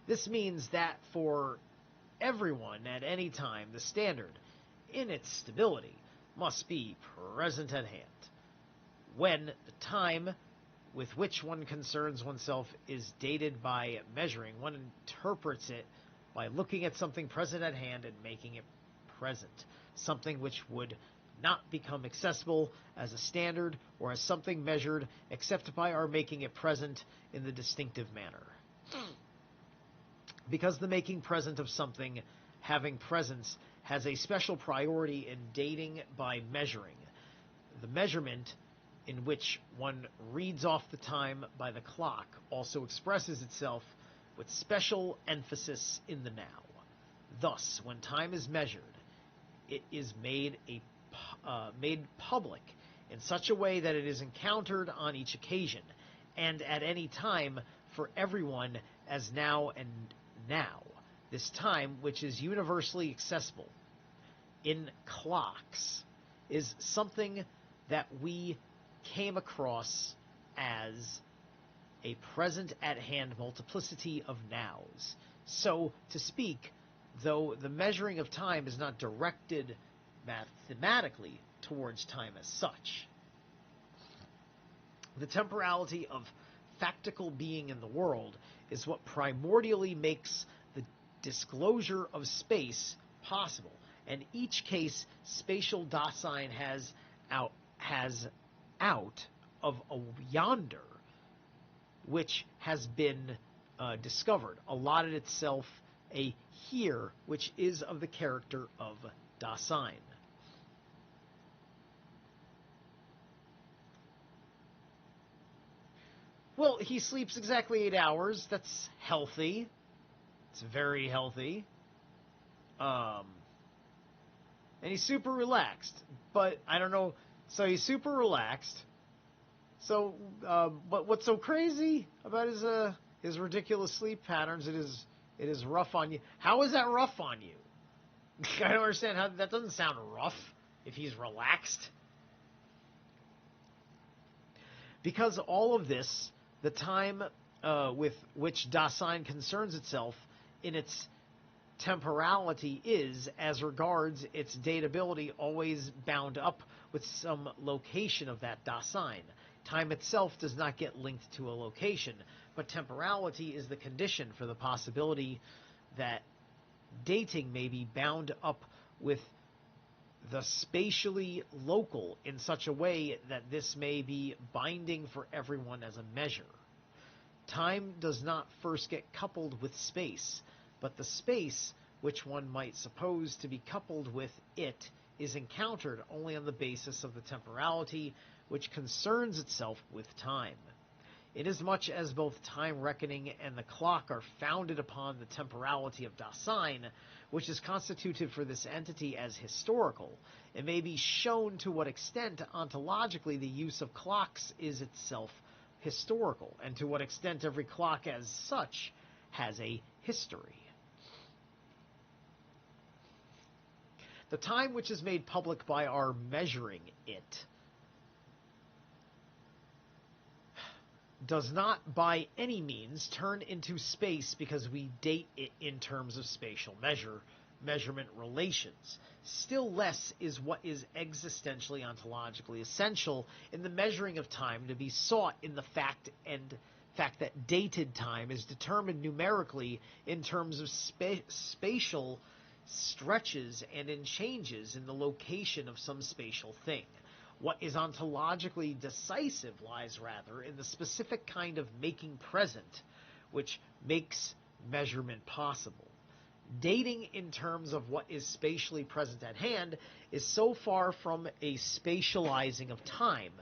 This means that for everyone at any time, the standard, in its stability, must be present at hand. When the time with which one concerns oneself is dated by measuring, one interprets it by looking at something present at hand and making it present, something which would not become accessible as a standard or as something measured except by our making it present in the distinctive manner. Because the making present of something having presence has a special priority in dating by measuring, the measurement in which one reads off the time by the clock also expresses itself with special emphasis in the now. Thus, when time is measured, it is made public in such a way that it is encountered on each occasion and at any time for everyone as now and now. This time, which is universally accessible in clocks, is something that we came across as a present-at-hand multiplicity of nows. So, to speak, though the measuring of time is not directed mathematically towards time as such, the temporality of factical being in the world is what primordially makes the disclosure of space possible. And each case, spatial Dasein has out of a yonder which has been discovered, allotted itself a here which is of the character of Dasein. Well, he sleeps exactly 8 hours. That's healthy. It's very healthy. And he's super relaxed. But I don't know. So he's super relaxed. So, but what's so crazy about his ridiculous sleep patterns? It is rough on you. How is that rough on you? I don't understand how that doesn't sound rough if he's relaxed. Because all of this, the time with which Dasein concerns itself in its temporality is, as regards its datability, always bound up with some location of that Dasein. Time itself does not get linked to a location, but temporality is the condition for the possibility that dating may be bound up with the spatially local in such a way that this may be binding for everyone as a measure. Time does not first get coupled with space, but the space, which one might suppose to be coupled with it, is encountered only on the basis of the temporality which concerns itself with time. Inasmuch as both time reckoning and the clock are founded upon the temporality of Dasein, which is constituted for this entity as historical, it may be shown to what extent ontologically the use of clocks is itself historical, and to what extent every clock as such has a history. The time which is made public by our measuring it does not by any means turn into space because we date it in terms of spatial measurement relations. Still less is what is existentially ontologically essential in the measuring of time to be sought in the fact that dated time is determined numerically in terms of spatial stretches and in changes in the location of some spatial thing. What is ontologically decisive lies rather in the specific kind of making present which makes measurement possible. Dating in terms of what is spatially present at hand is so far from a spatializing of time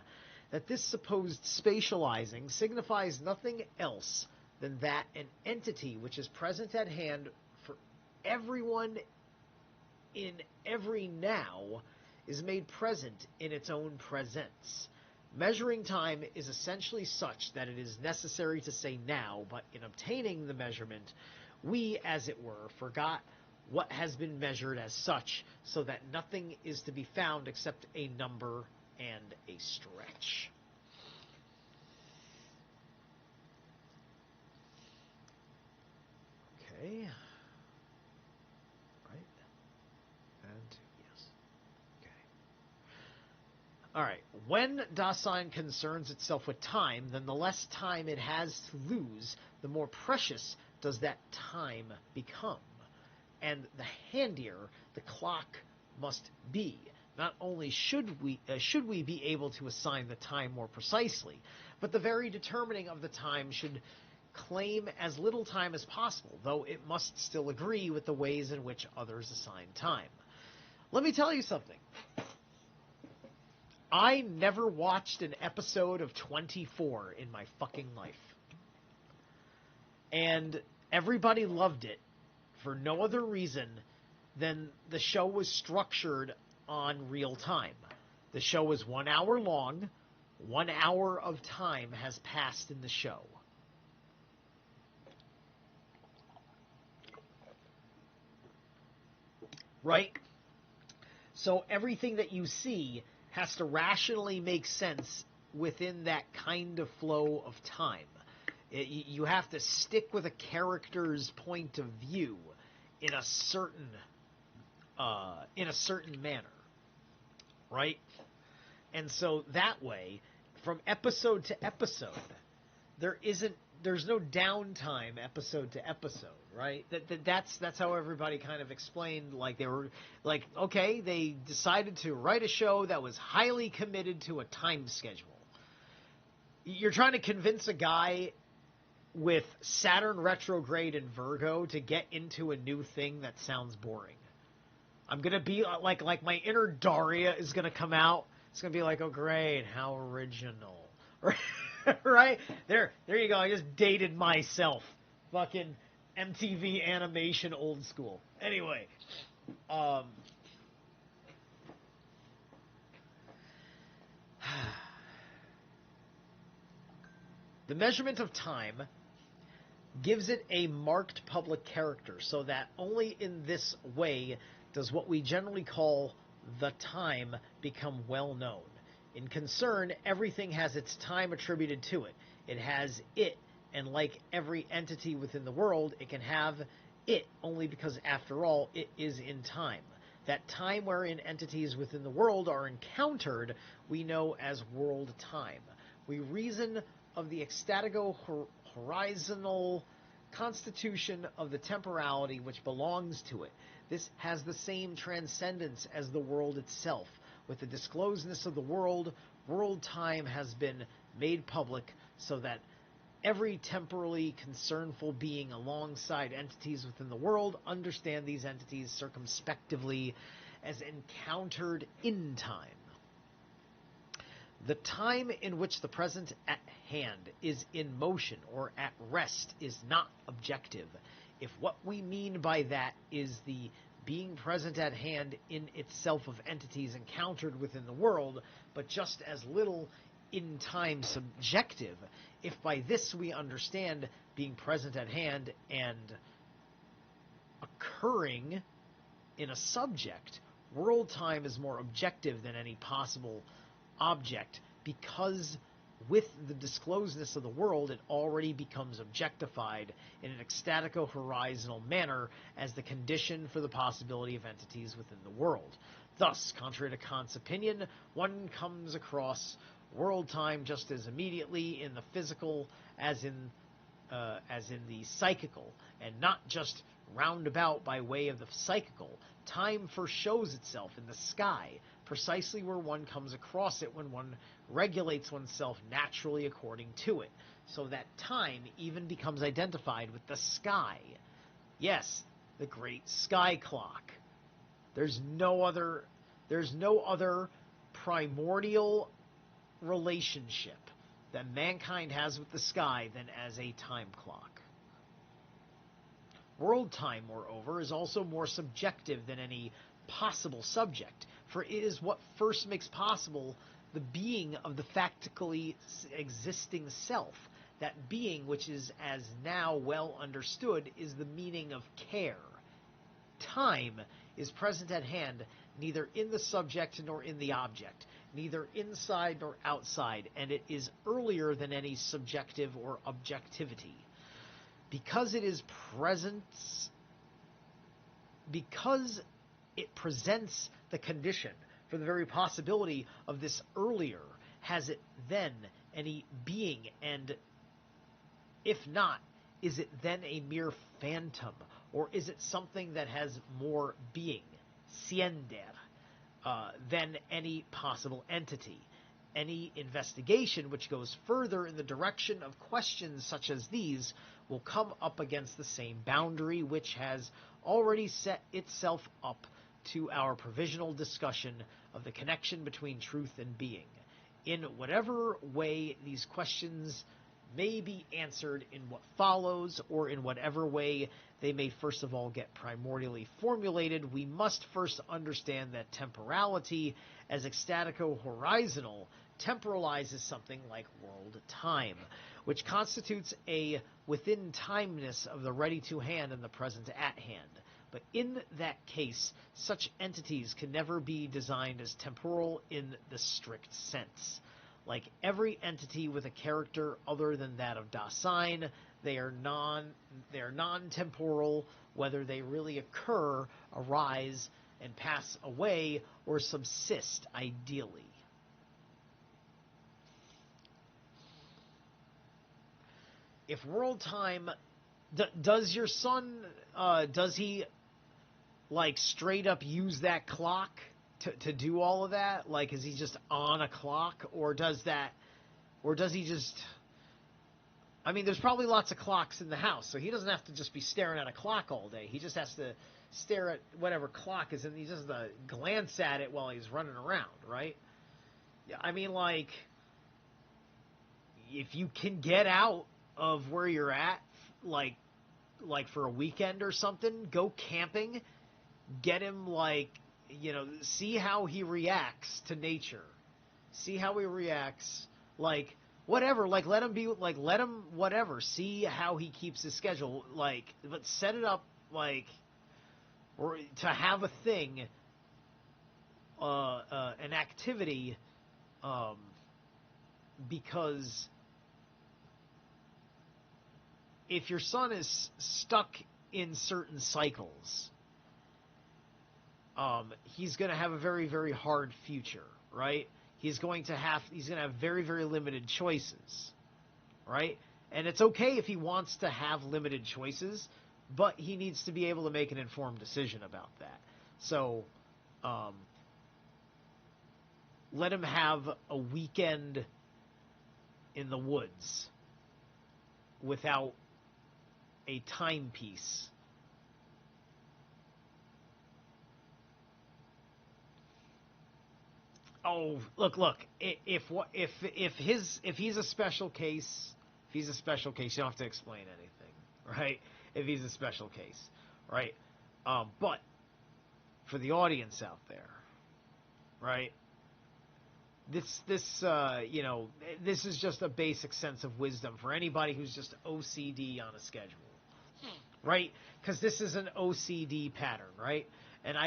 that this supposed spatializing signifies nothing else than that an entity which is present at hand for everyone in every now is made present in its own presence. Measuring time is essentially such that it is necessary to say now, but in obtaining the measurement, we, as it were, forgot what has been measured as such, so that nothing is to be found except a number and a stretch. Okay. Right. And yes. Okay. All right. When Dasein concerns itself with time, then the less time it has to lose, the more precious does that time become. And the handier the clock must be. Not only should we be able to assign the time more precisely, but the very determining of the time should claim as little time as possible, though it must still agree with the ways in which others assign time. Let me tell you something. I never watched an episode of 24 in my fucking life. And everybody loved it for no other reason than the show was structured on real time. The show was 1 hour long. 1 hour of time has passed in the show. Right? So everything that you see has to rationally make sense within that kind of flow of time. You have to stick with a character's point of view in a certain manner, right? And so that way, from episode to episode, there's no downtime episode to episode, right? That's how everybody kind of explained. Like they were like, okay, they decided to write a show that was highly committed to a time schedule. You're trying to convince a guy with Saturn retrograde and Virgo to get into a new thing that sounds boring. I'm going to be like my inner Daria is going to come out. It's going to be like, oh, great, how original. Right? There you go. I just dated myself. Fucking MTV animation old school. Anyway. The measurement of time gives it a marked public character, so that only in this way does what we generally call the time become well known. In concern, everything has its time attributed to it. It has it, and like every entity within the world, it can have it only because, after all, it is in time. That time wherein entities within the world are encountered, we know as world time. We reason of the ecstatico horizontal constitution of the temporality which belongs to it. This has the same transcendence as the world itself. With the disclosedness of the world, world-time has been made public so that every temporally concernful being alongside entities within the world understand these entities circumspectively as encountered in time. The time in which the present at hand is in motion or at rest is not objective. If what we mean by that is the being present at hand in itself of entities encountered within the world, but just as little in time subjective, if by this we understand being present at hand and occurring in a subject, world time is more objective than any possible object, because with the disclosedness of the world, it already becomes objectified in an ecstatico-horizontal manner as the condition for the possibility of entities within the world. Thus, contrary to Kant's opinion, one comes across world-time just as immediately in the physical as in the psychical, and not just roundabout by way of the psychical. Time first shows itself in the sky, precisely where one comes across it when one regulates oneself naturally according to it, so that time even becomes identified with the sky. Yes, the great sky clock. There's no other primordial relationship that mankind has with the sky than as a time clock. World time, moreover, is also more subjective than any possible subject, for it is what first makes possible the being of the factically existing self. That being which is as now well understood is the meaning of care. Time is present at hand, neither in the subject nor in the object, neither inside nor outside, and it is earlier than any subjective or objectivity. Because it presents the condition for the very possibility of this earlier, has it then any being, and if not, is it then a mere phantom, or is it something that has more being, siender, than any possible entity? Any investigation which goes further in the direction of questions such as these will come up against the same boundary which has already set itself up to our provisional discussion of the connection between truth and being. In whatever way these questions may be answered in what follows, or in whatever way they may first of all get primordially formulated, we must first understand that temporality, as ecstatico-horizontal, temporalizes something like world time, which constitutes a within-timeness of the ready-to-hand and the present at hand. But in that case, such entities can never be designed as temporal in the strict sense. Like every entity with a character other than that of Dasein, they are non-temporal, whether they really occur, arise, and pass away, or subsist ideally. If world time, does your son, does he, like, straight up use that clock to do all of that? Like, is he just on a clock, or does he just, I mean, there's probably lots of clocks in the house, so he doesn't have to just be staring at a clock all day. He just has to stare at whatever clock is in, he just has to glance at it while he's running around, right? I mean, like, if you can get out of where you're at, like for a weekend or something, go camping, get him, like, you know, see how he reacts to nature, see how he reacts, like, whatever, like, let him whatever, see how he keeps his schedule, like, but set it up, like, or to have a thing, an activity, because if your son is stuck in certain cycles, he's going to have a very, very hard future, right? He's going to have very, very limited choices, right? And it's okay if he wants to have limited choices, but he needs to be able to make an informed decision about that. So, let him have a weekend in the woods without a timepiece. Oh, look! If he's a special case, you don't have to explain anything, right? If he's a special case, right? But for the audience out there, right? This is just a basic sense of wisdom for anybody who's just OCD on a schedule, right? Because this is an OCD pattern, right? And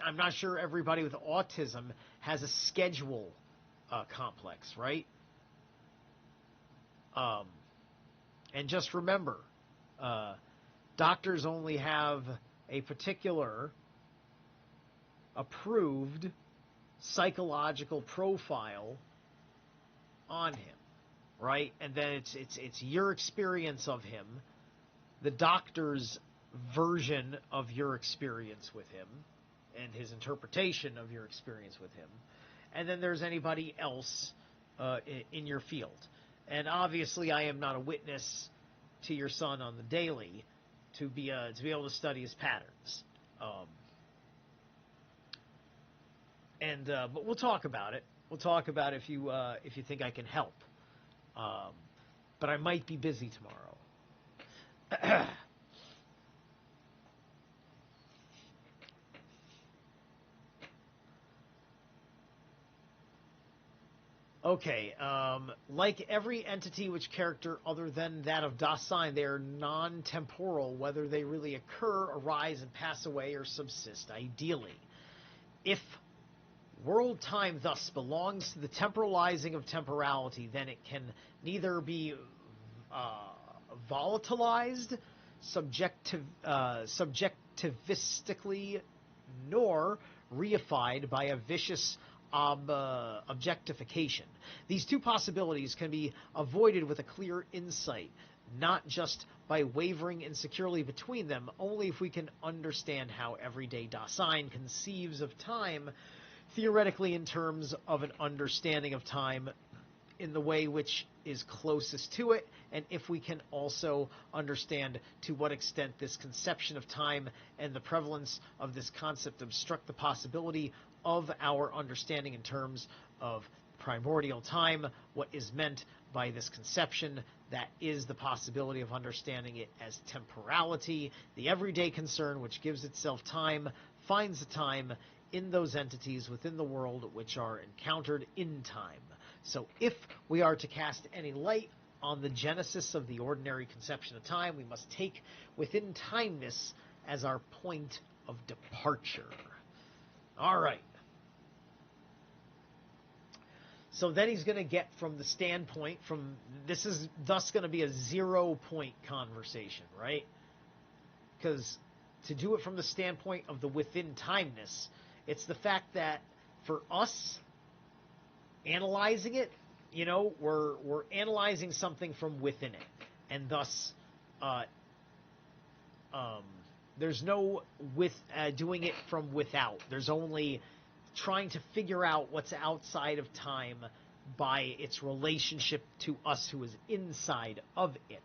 I'm not sure everybody with autism has a schedule complex, right? And just remember, doctors only have a particular approved psychological profile on him, right? And then it's your experience of him, the doctor's version of your experience with him, and his interpretation of your experience with him, and then there's anybody else in your field. And obviously, I am not a witness to your son on the daily to be able to study his patterns. But we'll talk about it. We'll talk about it if you think I can help. But I might be busy tomorrow. Okay, like every entity which character other than that of Dasein, they are non-temporal, whether they really occur, arise, and pass away, or subsist ideally. If world time thus belongs to the temporalizing of temporality, then it can neither be volatilized subjectivistically nor reified by a vicious objectification. These two possibilities can be avoided with a clear insight, not just by wavering insecurely between them, only if we can understand how everyday Dasein conceives of time theoretically in terms of an understanding of time in the way which is closest to it, and if we can also understand to what extent this conception of time and the prevalence of this concept obstruct the possibility of our understanding in terms of primordial time, what is meant by this conception, that is the possibility of understanding it as temporality, the everyday concern which gives itself time, finds the time in those entities within the world which are encountered in time. So if we are to cast any light on the genesis of the ordinary conception of time, we must take within timeness as our point of departure. All right. So then he's going to get from the standpoint this is thus going to be a 0-point conversation, right? Because to do it from the standpoint of the within timeness, it's the fact that for us analyzing it, we're analyzing something from within it, and thus there's no doing it from without. There's only trying to figure out what's outside of time by its relationship to us who is inside of it.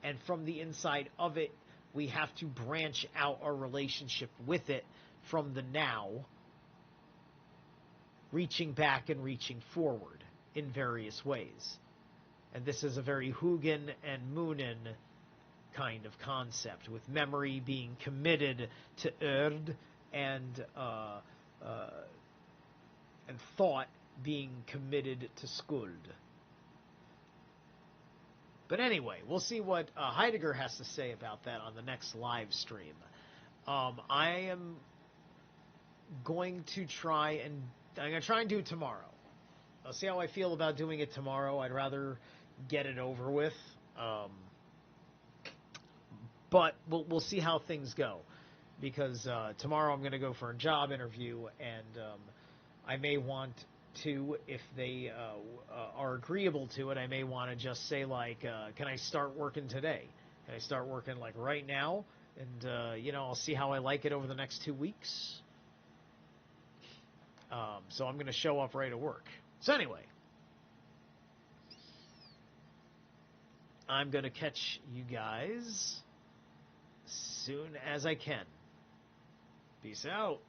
And from the inside of it, we have to branch out our relationship with it from the now, reaching back and reaching forward in various ways. And this is a very Hugin and Moonin kind of concept, with memory being committed to Erd and thought being committed to Skuld. But anyway, we'll see what Heidegger has to say about that on the next live stream. I am going to try and do it tomorrow. I'll see how I feel about doing it tomorrow. I'd rather get it over with. But we'll see how things go. Because tomorrow I'm going to go for a job interview, and I may want to, if they are agreeable to it, I may want to just say, like, can I start working today? Can I start working, like, right now? And, you know, I'll see how I like it over the next 2 weeks. So I'm going to show up right at work. So anyway, I'm going to catch you guys soon as I can. Peace out.